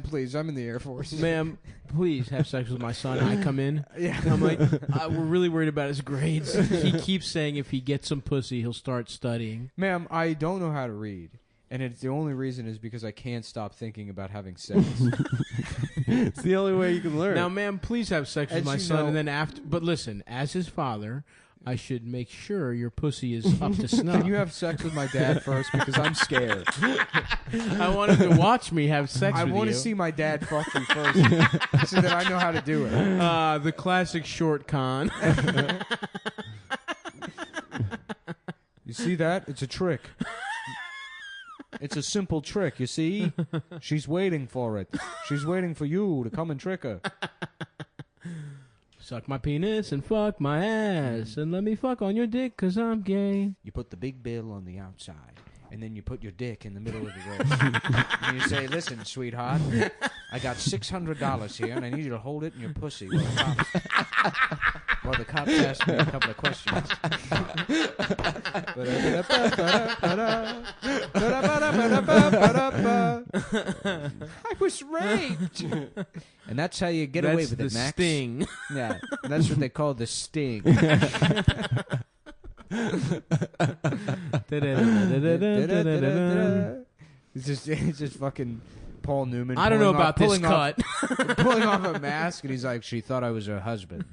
please, I'm in the Air Force. Ma'am, please have sex with my son. I come in. Yeah. I'm like, we're really worried about his grades. He keeps saying if he gets some pussy, he'll start studying. Ma'am, I don't know how to read. And the only reason is because I can't stop thinking about having sex. it's the only way you can learn. Now, ma'am, please have sex with As my you son. know- And then after, but listen, as his father, I should make sure your pussy is up to snuff. Can you have sex with my dad first? Because I'm scared. I want him to watch me have sex I with want you. to see my dad fuck you first so that I know how to do it. The classic short con. You see that? It's a trick. It's a simple trick, you see? She's waiting for it. She's waiting for you to come and trick her. Suck my penis and fuck my ass. And let me fuck on your dick because I'm gay. You put the big bill on the outside, and then you put your dick in the middle of the road. And you say, listen, sweetheart, I got $600 here, and I need you to hold it in your pussy while the cops ask me a couple of questions. I was raped. And that's how you get away with the it, Max. sting. Yeah, that's what they call the sting. It's just fucking Paul Newman. I don't know about this cut. Pulling off a mask, and he's like, "She thought I was her husband."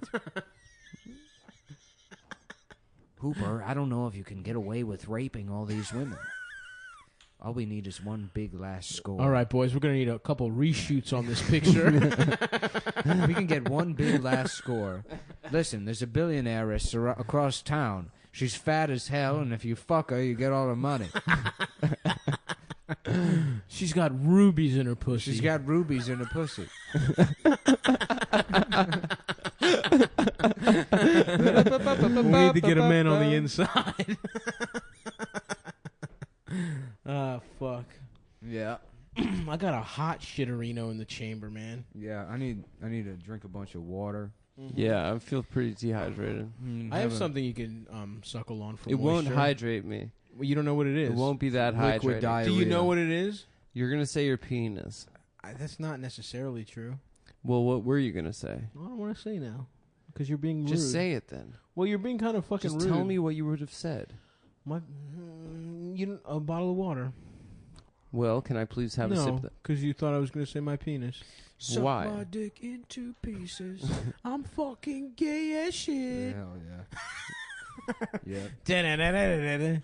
Hooper, I don't know if you can get away with raping all these women. All we need is one big last score. All right, boys, we're going to need a couple reshoots on this picture. We can get one big last score. Listen, there's a billionairess across town. She's fat as hell, and if you fuck her, you get all her money. She's got rubies in her pussy. She's got rubies in her pussy. We need to get a man on the inside. Ah, fuck. Yeah. I got a hot shitterino in the chamber, man. Yeah, I need to drink a bunch of water. Yeah, I feel pretty dehydrated. I have something you can suckle on for It won't moisture. hydrate me. Well, you don't know what it is. It won't be that Liquid hydrated. diarrhea. Do you know what it is? You're gonna say your penis. That's not necessarily true. Well, what were you gonna say? I don't want to say now because you're being rude. Just say it then. Well, you're being kind of fucking Just rude. tell me what you would have said. A bottle of water. Well, can I please have a sip No, of that? because you thought I was going to say my penis. Suck Why? my dick into pieces. I'm fucking gay as shit. Hell yeah. Yeah.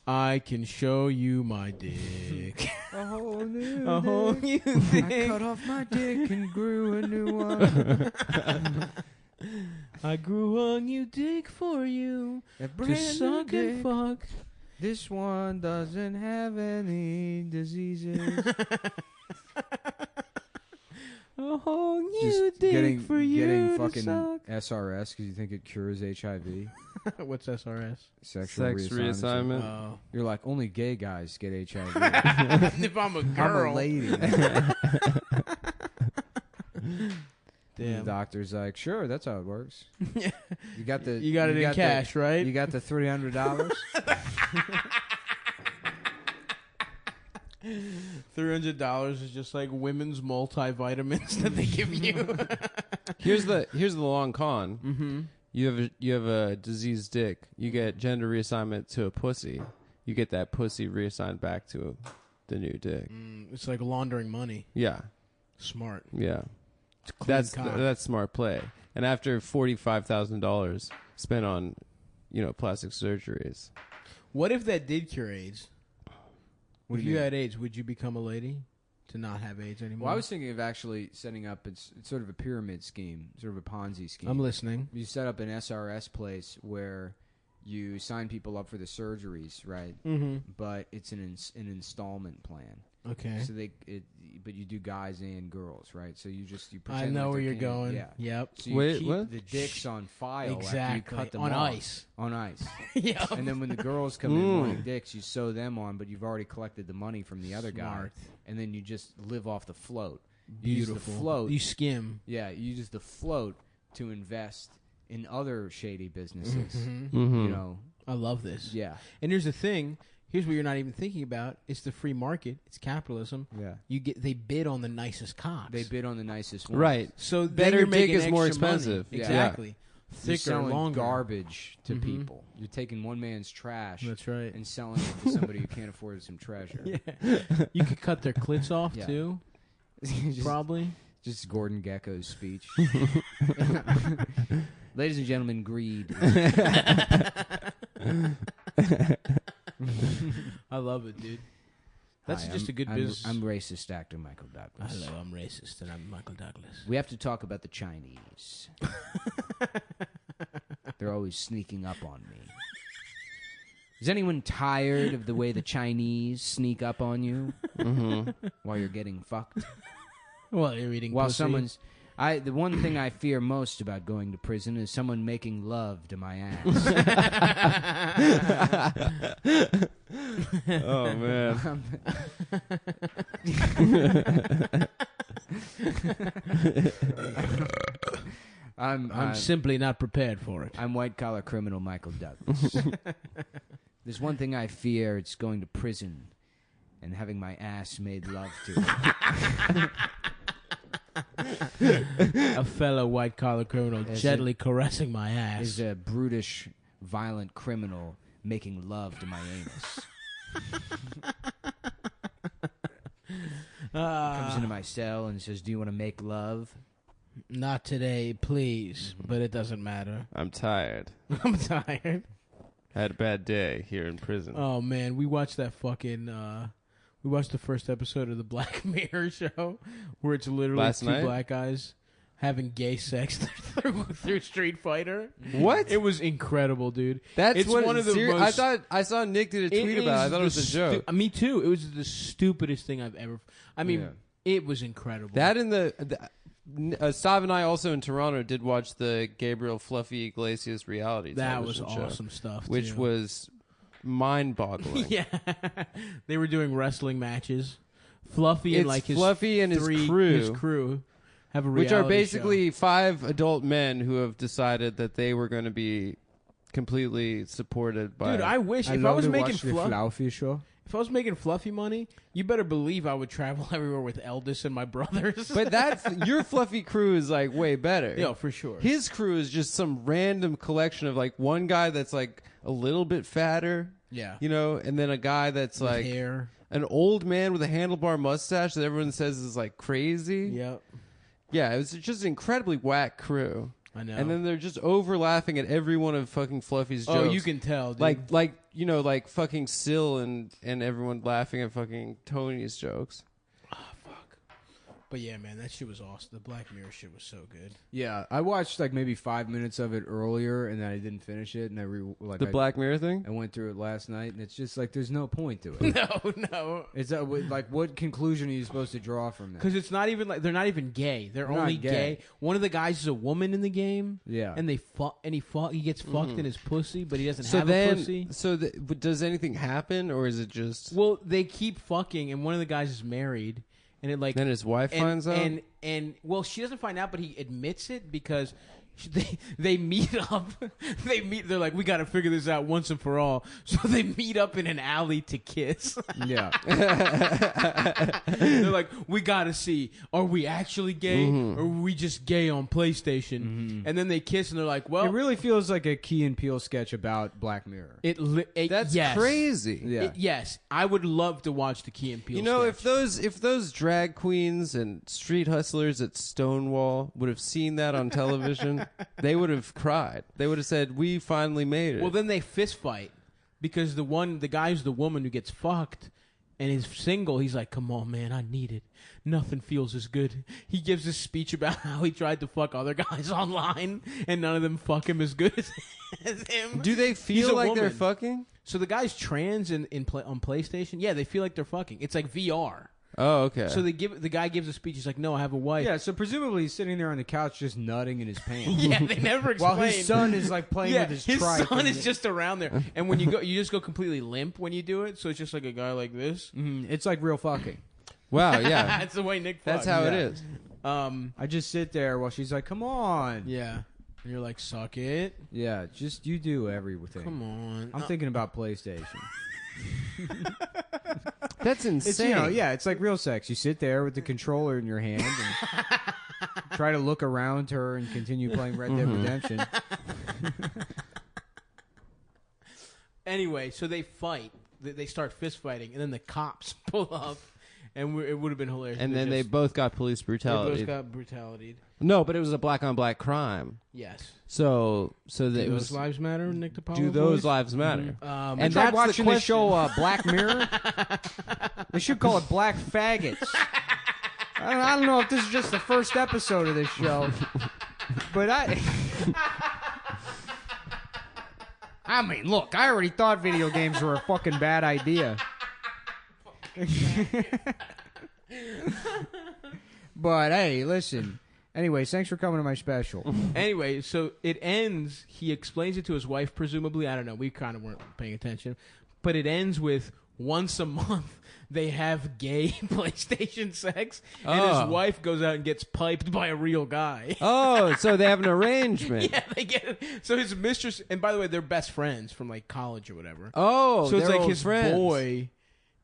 I can show you my dick. A whole new A whole dick. new I dick. cut off my dick and grew a new one. I grew a new dick for you A to brand new suck and dick. fuck. This one doesn't have any diseases. A whole new Just dick getting for you getting to fucking suck. SRS because you think it cures HIV. What's SRS? Sexual Sex reassignment. reassignment. Oh. You're like, only gay guys get HIV. If I'm a I'm girl. a lady. The Damn. doctor's like, sure, that's how it works. You got the You got it in cash, right? You got the $300. $300 is just like women's multivitamins that they give you. Here's the long con. Mm-hmm. You have a diseased dick. You get gender reassignment to a pussy. You get that pussy reassigned back to the new dick. It's like laundering money. Yeah, Smart. yeah. It's a clean That's cock. smart play. And after $45,000 spent on, plastic surgeries. What if that did cure AIDS? What If do you mean? had AIDS, would you become a lady to not have AIDS anymore? Well, I was thinking of actually setting up. It's sort of a pyramid scheme, sort of a Ponzi scheme. I'm listening. You set up an SRS place where you sign people up for the surgeries, right? Mm-hmm. But it's an installment plan. Okay. So but you do guys and girls, right? So you I pretend know like where they're you're candy. going. Yeah. Yep. So you Wait, keep what? the dicks on file after Exactly. you cut them On off. ice. On ice. Yep. And then when the girls come in wanting dicks, you sew them on, but you've already collected the money from the other Smart. guy. And then you just live off the float. Beautiful. You use the float. You skim. Yeah, you use the float to invest in other shady businesses. Mm-hmm. You know, I love this. yeah, And here's the thing. Here's what you're not even thinking about. It's the free market. It's capitalism. yeah. They bid on the nicest cocks. They bid on the nicest ones. Right. So then Better you're dick making is more extra money. expensive. Yeah. Exactly. You're Thicker, selling longer. garbage to Mhm. people. You're taking one man's trash That's right. and selling it to somebody who can't afford some treasure. Yeah. You could cut their clits off Yeah. too. just, Probably. just Gordon Gekko's speech. Ladies and gentlemen, greed. I love it, dude. That's Hi, just a good business. I'm racist actor Michael Douglas. Hello, I'm racist and I'm Michael Douglas. We have to talk about the Chinese. They're always sneaking up on me. Is anyone tired of the way the Chinese sneak up on you while you're getting fucked? Well, you're eating While pussy. someone's... the one thing I fear most about going to prison is someone making love to my ass. Oh, man. I'm simply not prepared for it. I'm white collar criminal Michael Douglas. There's one thing I fear, it's going to prison and having my ass made love to. A fellow white collar criminal Is gently caressing my ass. Is a brutish, violent criminal making love to my anus. Comes into my cell and says, "Do you want to make love?" Not today, please. But it doesn't matter. I'm tired. I'm tired. I had a bad day here in prison. Oh man, we watched that fucking. We watched the first episode of the Black Mirror show, where it's literally Last two night? black guys having gay sex through Street Fighter. What? It was incredible, dude. That's it's what one of the I most. I saw Nick did a tweet about it. I thought it was a joke. Me too. It was the stupidest thing I've ever. I mean, it was incredible. That and Sav and I also in Toronto did watch the Gabriel Fluffy Iglesias reality that was television show, awesome stuff, which too. was mind-boggling. Yeah, they were doing wrestling matches. Fluffy and like his Fluffy and his crew have a reality which are basically show. 5 adult men who have decided that they were going to be completely supported by. Dude, I wish if I love was to making watch the Fluffy show. if I was making Fluffy money, you better believe I would travel everywhere with Eldest and my brothers. But that's your Fluffy crew is like way better. Yeah, for sure. His crew is just some random collection of like one guy that's like a little bit fatter, yeah, you know, and then a guy that's with like hair. an old man with a handlebar mustache that everyone says is like crazy. Yep, Yeah, it was just an incredibly whack crew. I know. And then they're just over laughing at every one of fucking Fluffy's jokes. Oh, you can tell, dude. like you know, like fucking Syl and everyone laughing at fucking Tony's jokes. But yeah, man, that shit was awesome. The Black Mirror shit was so good. Yeah, I watched like maybe 5 minutes of it earlier, and then I didn't finish it, and The Black Mirror thing? I went through it last night, and it's just like there's no point to it. No. It's like what conclusion are you supposed to draw from that? Because it's not even like they're not even gay. They're They're only not gay. gay. One of the guys is a woman in the game. Yeah. And he gets fucked in his pussy, but he doesn't So have then, a pussy. but does anything happen, or is it just Well, they keep fucking, and one of the guys is married, and it like then his wife finds out? and well, she doesn't find out, but he admits it because they meet up. They're like, we got to figure this out once and for all. So they meet up in an alley to kiss. Yeah. They're like, we got to see, are we actually gay or are we just gay on PlayStation? And then they kiss, and they're like, well, It really feels like a Key and Peele sketch about Black Mirror. That's yes. crazy. Yeah. Yes, I would love to watch the Key and Peele. You know, sketch. if those drag queens and street hustlers at Stonewall would have seen that on television, they would have cried. They would have said, "We finally made it." Well, then they fist fight because the guy who's the woman who gets fucked and is single. He's like, "Come on, man, I need it. Nothing feels as good." He gives a speech about how he tried to fuck other guys online and none of them fuck him as good as him. Do they He's feel a like they're woman. fucking? So the guy's trans on PlayStation. Yeah, they feel like they're fucking. It's like VR. Oh, okay. So the guy gives a speech. He's like, "No, I have a wife." Yeah, so presumably he's sitting there on the couch just nutting in his pants. Yeah, they never explain. While his son is like playing with his trike. son and- is just around there. And when you go, you just go completely limp when you do it. So it's just like a guy like this. It's like real fucking. wow, yeah, That's the way Nick fucks. that's how it Yeah. is. I just sit there while she's like, "Come on." Yeah. And you're like, suck it. Yeah, just you do everything. Come on. I'm thinking about PlayStation. That's insane. It's it's like real sex. You sit there with the controller in your hand and try to look around her and continue playing Red Dead Redemption. Anyway, so they fight. They start fist fighting, and then the cops pull up, and it would have been hilarious. And then they both got police they brutality. both got brutality. No, but it was a black on black crime. Yes. So Do that it those was. lives matter, Nick DePaulo? Do those voice? lives matter? I And tried that's watching the the question. show Black Mirror. They should call it Black Faggots. I don't know if this is just the first episode of this show, but I mean, look, I already thought video games were a fucking bad idea. But hey, listen. Anyways, thanks for coming to my special. Anyway, so it ends. He explains it to his wife, presumably. I don't know. We kind of weren't paying attention. But it ends with once a month they have gay PlayStation sex, and his wife goes out and gets piped by a real guy. Oh, so they have an arrangement. Yeah, they get it. So his mistress, and by the way, they're best friends from like college or whatever. Oh, so it's they're like old his friends. boy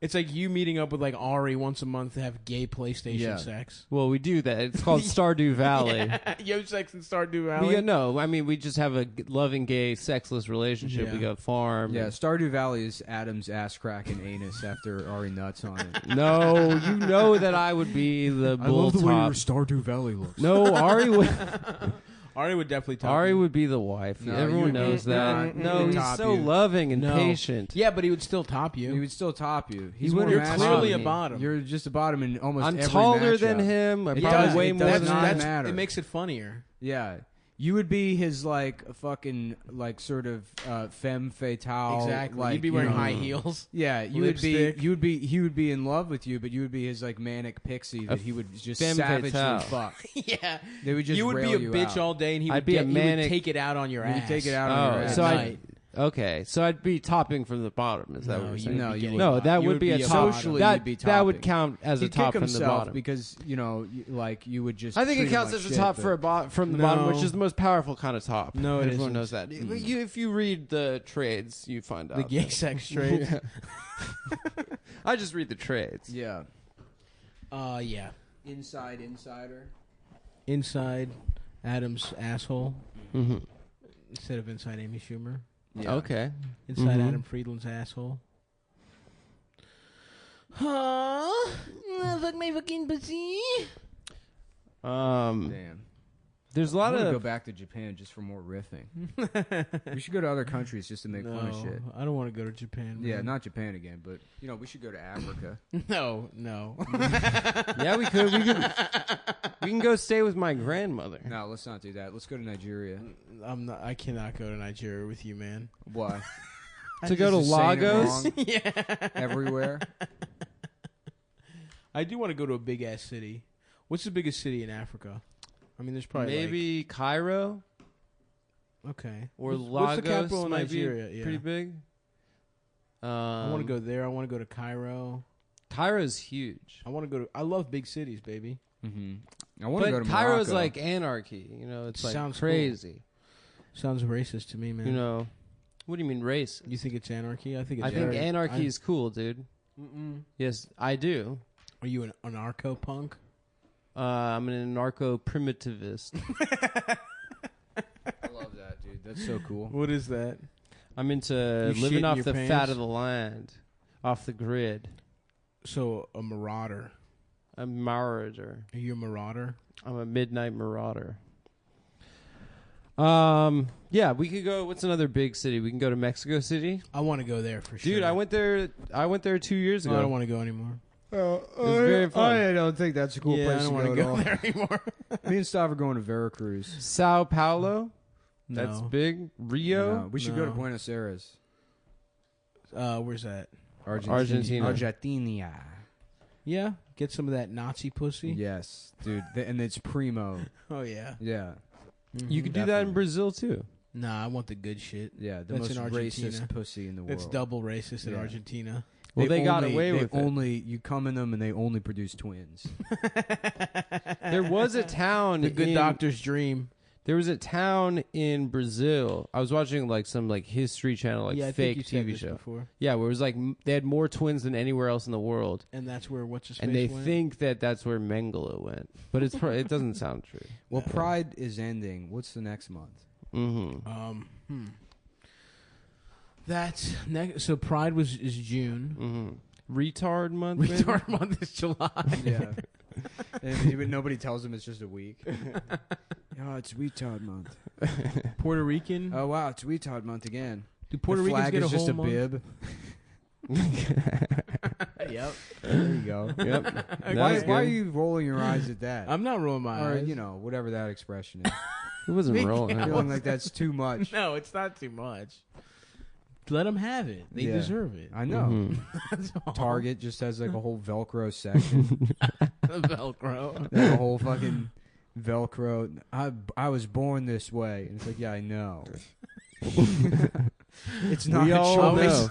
It's like you meeting up with like Ari once a month to have gay PlayStation Yeah. sex. Well, we do that. It's called Stardew Valley. Yeah. Yo, sex in Stardew Valley. We just have a loving gay sexless relationship. Yeah. We got farm. Yeah, Stardew Valley is Adam's ass cracking anus after Ari nuts on it. No, you know that I would be the bull top. Stardew Valley looks. No, Ari would. Ari would definitely top Ari you. would be the wife. No, Everyone you- knows that. no, No, he'd he's top so you. loving and No. patient. Yeah, but he would still top you. He would still top you. He wouldn't You're match clearly me. a bottom. You're just a bottom in almost I'm every taller matchup. than him. I'm It probably does- way it more does than not him. matter. It makes it funnier. Yeah. You would be his like fucking like sort of femme fatale. Exactly. Like, You'd be wearing you know, high heels. Yeah, Lipstick. he would be in love with you, but you would be his like manic pixie that he would just femme savagely fatale. fuck. Yeah. They would just You would be rail a you bitch out. all day, and he I'd would, be a he would manic- take it out on your You ass. would take it out on your Oh, ass. so At I night. okay. So I'd be topping from the bottom. Is that No, what you're you saying? No, would be you getting would- No, that you would be a top. bottom. Socially, that you'd be that would topping. count as a He'd top kick from the himself bottom. because like you would just. I think treat it him counts like as a shit, top but- for from the No. bottom, which is the most powerful kind of top. No, it everyone isn't. knows that. If you read the trades, you find out The gay sex trade. Yeah. I just read the trades. Yeah. Yeah. Insider. Inside Adam's asshole Mm-hmm. instead of inside Amy Schumer. Yeah. Okay. Inside Mhm. Adam Friedland's asshole. Huh? Fuck my fucking pussy. Damn. There's a I lot want to go of back to Japan just for more riffing. We should go to other countries just to make fun of shit. I don't want to go to Japan. Yeah, man. not Japan again, but we should go to Africa. No. yeah, we could. We can go stay with my grandmother. No, let's not do that. Let's go to Nigeria. I cannot go to Nigeria with you, man. Why? To go to Just saying it Lagos. wrong Yeah. everywhere. I do want to go to a big ass city. What's the biggest city in Africa? I mean, there's probably Maybe Cairo okay. or What's Lagos. the capital of might Nigeria? Be Yeah. pretty big. I want to go there. I want to go to Cairo. Cairo's huge. I want to go to. I love big cities, baby. Mm-hmm. I want to go But to Cairo's Morocco. like anarchy. It's like Sounds crazy. Sounds racist to me, man. What do you mean race? You think it's anarchy? I think it's I think anarchy is cool, dude. Mm-mm. Yes, I do. Are you an anarcho punk? I'm an anarcho-primitivist. I love that, dude. That's so cool. What is that? I'm into You shit living in off your the pants? fat of the land, off the grid. So a marauder. A marauder. Are you a marauder? I'm a midnight marauder. Yeah, we could go. What's another big city? We can go to Mexico City. I want to go there for sure. Dude, I went there 2 years No, ago. I don't want to go anymore. It was very fun. I don't think that's a cool yeah, place I don't to want go to at go all. there anymore. Me and Stav are going to Veracruz. Sao Paulo. That's No. big. Rio. No, we should go to No. Buenos Aires. Where's that? Argentina. Argentina. Yeah, get some of that Nazi pussy. Yes, dude. And it's primo. Oh yeah. Yeah. You could do that in Definitely. Brazil too. Nah, I want the good shit. Yeah, the That's most in Argentina. racist pussy in the world. It's double racist in Yeah. Argentina. Well, they got only- away they with it. only, You come in them and they only produce twins. There was a town. The good in, doctor's dream. There was a town in Brazil. I was watching some History Channel yeah, I fake think you said TV this show. before. Yeah, where it was they had more twins than anywhere else in the world, And that's where what's his and face they went? think that that's where Mengele went, but it doesn't sound true. Well, Pride is ending. What's the next month? Mm-hmm. That's so Pride is June. Mm-hmm. Retard month. maybe? Retard month is July. Yeah. And nobody tells them it's just a week. Oh, it's retard month. Puerto Rican. Oh wow, it's retard month again. Do Puerto the Ricans flag get is a just whole a month? bib. Yep. There you go. Yep. Why, That's why are good. you rolling your eyes at that? I'm not rolling my or eyes. whatever that expression is. It wasn't rolling. Feeling like that's too much. No, it's not too much. Let them have it. They Yeah. deserve it. I know. Mhm. That's all. Target just has like a whole Velcro section. Velcro. Like a whole fucking Velcro. I was born this way. And it's like, yeah, I know. It's not We a all choice.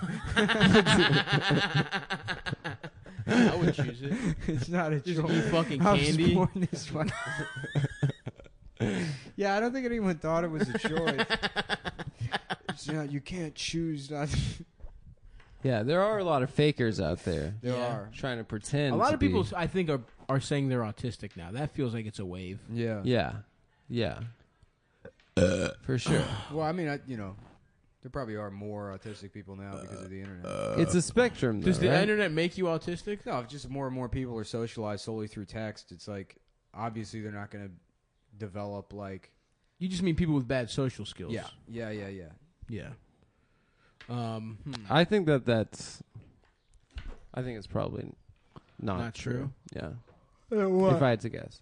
I would choose it. It's not a Just choice. eat fucking I was candy. born this way. Yeah, I don't think anyone thought it was a choice. You can't choose not. Yeah, there are a lot of fakers out there. There Yeah. are. Trying to pretend. A lot to of people, be- I think, are saying they're autistic now. That feels like it's a wave. Yeah. Yeah. For sure. Well, I mean, there probably are more autistic people now because of the internet. It's a spectrum, though, Does the right? internet make you autistic? No, if just more and more people are socialized solely through text. It's like obviously they're not going to develop like. You just mean people with bad social skills. Yeah. Yeah. I think that's. I think it's probably not true. Yeah. If I had to guess.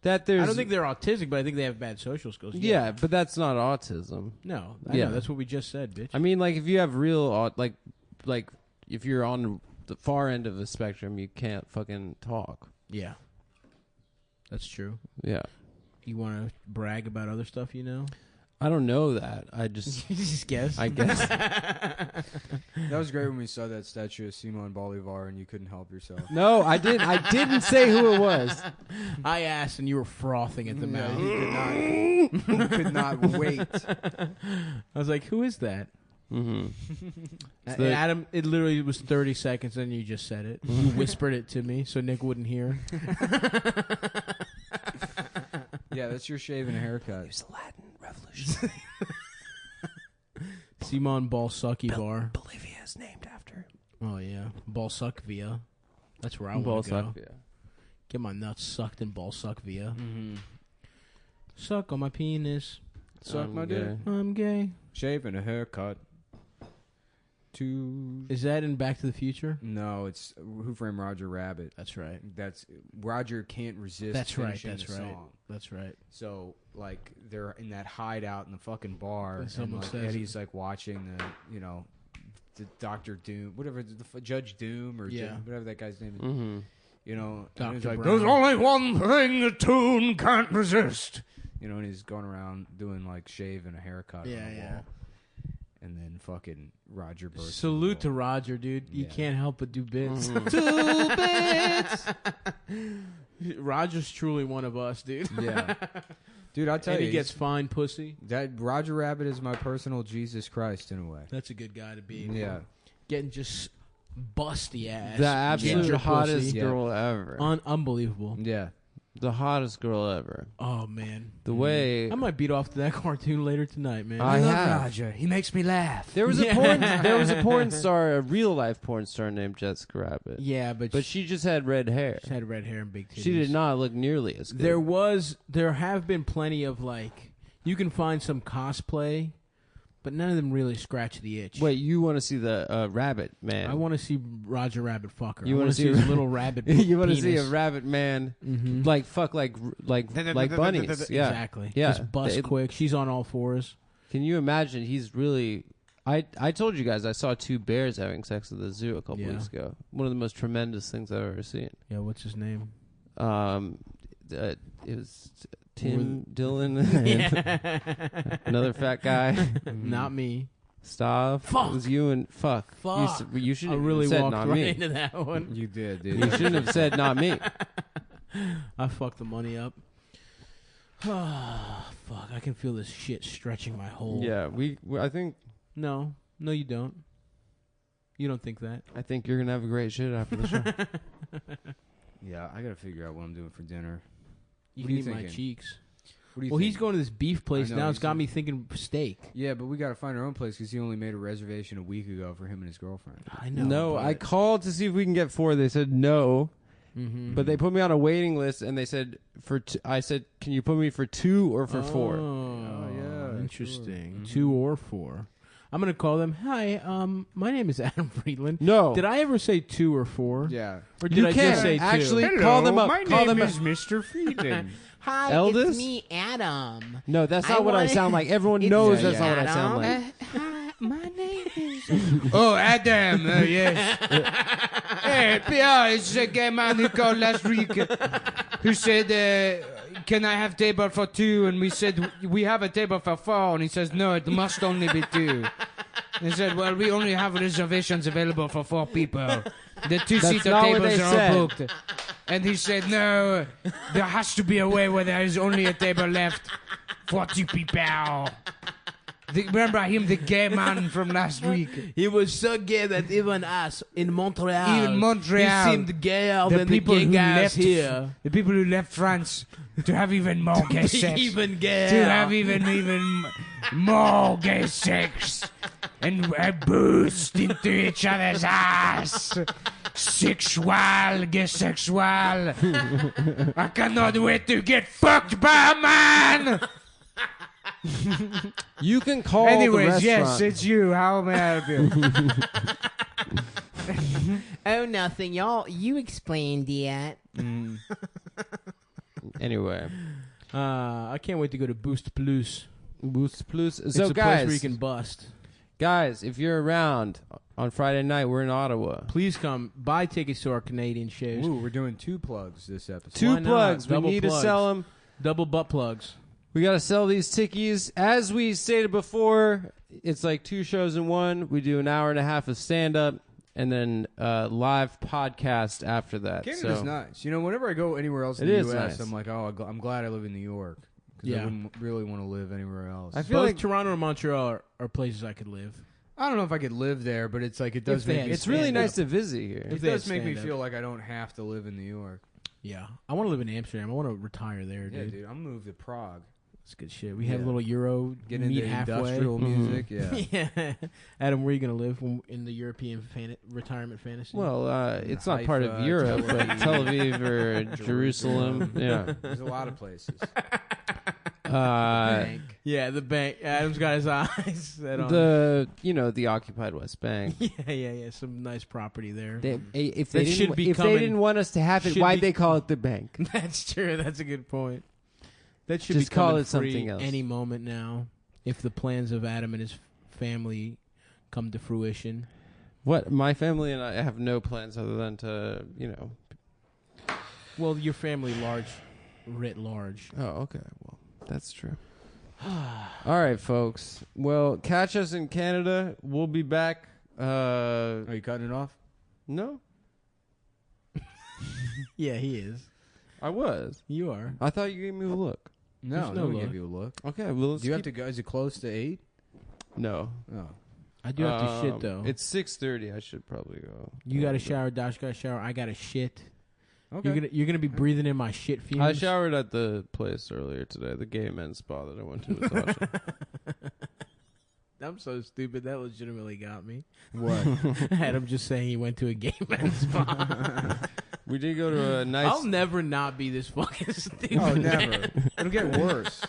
That there's. I don't think they're autistic, but I think they have bad social skills. Yeah, but that's not autism. No. Yeah. Know, that's what we just said, bitch. I mean, like if you have real like if you're on the far end of the spectrum, you can't fucking talk. Yeah. That's true. Yeah. You want to brag about other stuff you know? I don't know that. I just. You just guess. I guess. That was great when we saw that statue of Simon Bolivar and you couldn't help yourself. No, I didn't. I didn't say who it was. I asked and you were frothing at the No, mouth. he could not wait. I was like, who is that? Mm-hmm. And Adam, it literally was 30 seconds and you just said it. You whispered it to me so Nick wouldn't hear. Yeah, that's your shave and a haircut. Use the Latin Revolution. Simon Balsucky Bolivia is named after. Oh, yeah. Balsuckvia. That's where I want to go. Yeah. Get my nuts sucked in Balsuckvia. Mm-hmm. Suck on my penis. Suck my dick. I'm gay. Shave and a haircut. Is that in Back to the Future? No, it's Who Framed Roger Rabbit. That's right. That's Roger can't resist. That's right. finishing That's the right. Song. That's right. So like they're in that hideout in the fucking bar, And and someone like says- Eddie's like watching the Doctor Doom, whatever Judge Doom or Yeah. whatever that guy's name is. Mm-hmm. And Dr. he's like, Brown. there's only one thing a tune can't resist. And he's going around doing like shave and a haircut. Yeah, on the yeah. wall. And then fucking Roger bursts. Salute to Roger, dude. You Yeah. can't help but do bits. Roger's truly one of us, dude. Yeah. Dude, I'll tell And you. he gets fine pussy. that Roger Rabbit is my personal Jesus Christ in a way. That's a good guy to be. Yeah. Getting just busty ass. The absolute ginger hottest pussy. Yeah. girl ever. Unbelievable. Yeah. The hottest girl ever. Oh, man. The way I might beat off to that cartoon later tonight, man. I have. Roger. He makes me laugh. There was a porn star, a real life porn star named Jessica Rabbit. Yeah, but She just had red hair. she had red hair and big titties. She did not look nearly as good. There have been plenty of you can find some cosplay, but none of them really scratch the itch. Wait, you want to see the rabbit man? I want to see Roger Rabbit fucker. You want wanna to see his little rabbit. you want to see a penis. rabbit man Mhm. like fuck like bunnies? Yeah, Exactly. Yeah. Just bust They- quick. She's on all fours. Can you imagine? He's really. I told you guys I saw two bears having sex at the zoo a couple Yeah. weeks ago. One of the most tremendous things I've ever seen. Yeah, what's his name? It was Tim Dillon and another fat guy. Not me. Stop. Fuck. It was you and fuck. Fuck. You should I have really said walked not right me. into that one. You did, dude. You shouldn't have said not me. I fucked the money up. Fuck, I can feel this shit stretching my hole. Yeah, I think No, you don't. You don't think that? I think you're gonna have a great shit after the show. Yeah, I gotta figure out what I'm doing for dinner. You What can are eat you my thinking? cheeks. What do you Well, think? he's going to this beef place I know, now. It's he's got in- me thinking steak. Yeah, but we gotta find our own place because he only made a reservation a week ago for him and his girlfriend. I know. No, but- I called to see if we can get 4. They said no, Mhm. but they put me on a waiting list, and they said I said, can you put me for 2 or for 4? Oh, yeah, interesting. sure. 2 or 4. I'm gonna call them. Hi, my name is Adam Friedland. No, Did I ever say 2 or 4? Yeah. Or did you I can't just say 2? actually call them up. call them up. Mr. Frieden. Hi, Eldest? it's me, Adam. No, that's I not what I wanna- sound like. Everyone It's knows Yeah, that's not what I sound like. Hi, my name is. Oh, Adam, yes. Hey, Pierre, it's a gay man who called last week who said, can I have table for 2? And we said, we have a table for 4. And he says, no, it must only be 2. And he said, well, we only have reservations available for 4 people. The 2-seater not what tables they are said. all booked. And he said, no, there has to be a way where there is only a table left for 2 people. Remember him, the gay man from last week. He was so gay that even us in Montreal, he seemed gayer than the gay guys here. The people who left France to have even more gay sex. Even gayer. To have even more gay sex. And boost into each other's ass. Sexual, gay sexual. I cannot wait to get fucked by a man. You can call the Anyways, restaurant. yes, it's you. How may I help you? Oh, nothing. You explained that. Anyway. I can't wait to go to Boost Plus. Boost Plus. It's So, a guys, place where you can bust. Guys, if you're around on Friday night, we're in Ottawa. Please come buy tickets to our Canadian shows. Ooh, we're doing 2 plugs this episode. Two Why not? plugs. We Double need plugs. to sell them. Double butt plugs. We got to sell these tickies. As we stated before, it's like 2 shows in one. We do an hour and a half of stand-up and then live podcast after that. Canada's So nice. You know, whenever I go anywhere else in It the is U.S., nice. I'm like, oh, I'm glad I live in New York. Because I wouldn't really want to live anywhere else. I feel Both like Toronto and Montreal are places I could live. I don't know if I could live there, but it's like it does make me. it's really stand-up. nice to visit here. It If they does had make me stand-up. feel like I don't have to live in New York. Yeah. I want to live in Amsterdam. I want to retire there, Yeah, dude. dude, I'm moved to Prague. That's good shit. We have Yeah. a little Euro Get meet into halfway. industrial music. Yeah. Yeah. Adam, where are you going to live in the European retirement fantasy? Well, it's not Haifa, part of Europe, but Tel Aviv or Jerusalem. Yeah. There's a lot of places. yeah, the bank. Adam's got his eyes set on the occupied West Bank. Yeah. Some nice property there. If That they should be if they coming- didn't want us to have it, should why'd be- they call it the bank? That's true. That's a good point. That should Just be call coming it something free else. any moment now. If the plans of Adam and his family come to fruition. What? My family and I have no plans other than to, Well, your family writ large. Oh, okay. Well, that's true. All right, folks. Well, catch us in Canada. We'll be back. Are you cutting it off? No, Yeah, he is. I was. You are. I thought you gave me a look. No, There's no no one look. gave you a look. Okay, well, let's Do you have keep- to go? Is it close to 8? No. Oh. I do have to shit, though. It's 6:30. I should probably go. You got to shower, Dash got to shower, I got to shit. Okay. You're gonna be breathing in my shit fumes. I showered at the place earlier today, the gay men's spa that I went to with Sasha. I'm so stupid. That legitimately got me. What? Adam just saying he went to a gay men's spa. We did go to a nice. I'll never not be this fucking stupid. Oh, man. never. It'll get worse.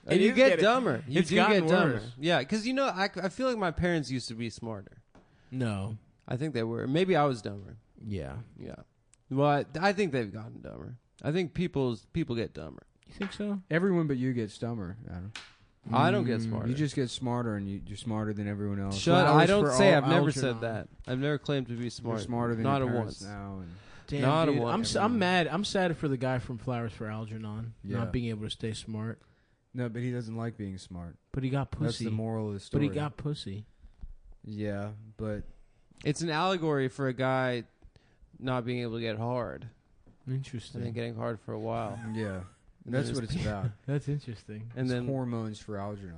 And It you is get getting- dumber. You it's do gotten get dumber. worse. Yeah, because I feel like my parents used to be smarter. No. I think they were. Maybe I was dumber. Yeah. Yeah. Well, I think they've gotten dumber. I think people get dumber. You think so? Everyone but you gets dumber, Adam. I don't get smarter. You just get smarter, and you're smarter than everyone else. Shut! Flowers I don't for say. all I've never Algernon. said that. I've never claimed to be You're smart. smarter than Not your a parents once. now. And Damn, Not a dude. one. I'm mad. I'm sad for the guy from Flowers for Algernon Yeah. not being able to stay smart. no, but he doesn't like being smart. But he got That's pussy. the moral of the But story. he got pussy. Yeah, but It's an allegory for a guy not being able to get hard and then Interesting. getting hard for a while. yeah, And that's then what it's about. That's interesting. And It's then hormones for Algernon.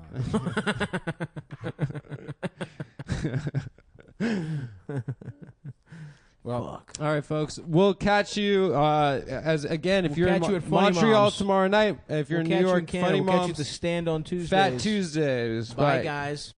Well, Fuck. all right, folks. We'll catch you as again if We'll you're in catch you at Funny Montreal Moms. tomorrow night. If you're We'll in catch New you York, in Canada. Funny We'll catch you Moms, at the stand on Tuesdays. Fat Tuesdays. Bye, guys.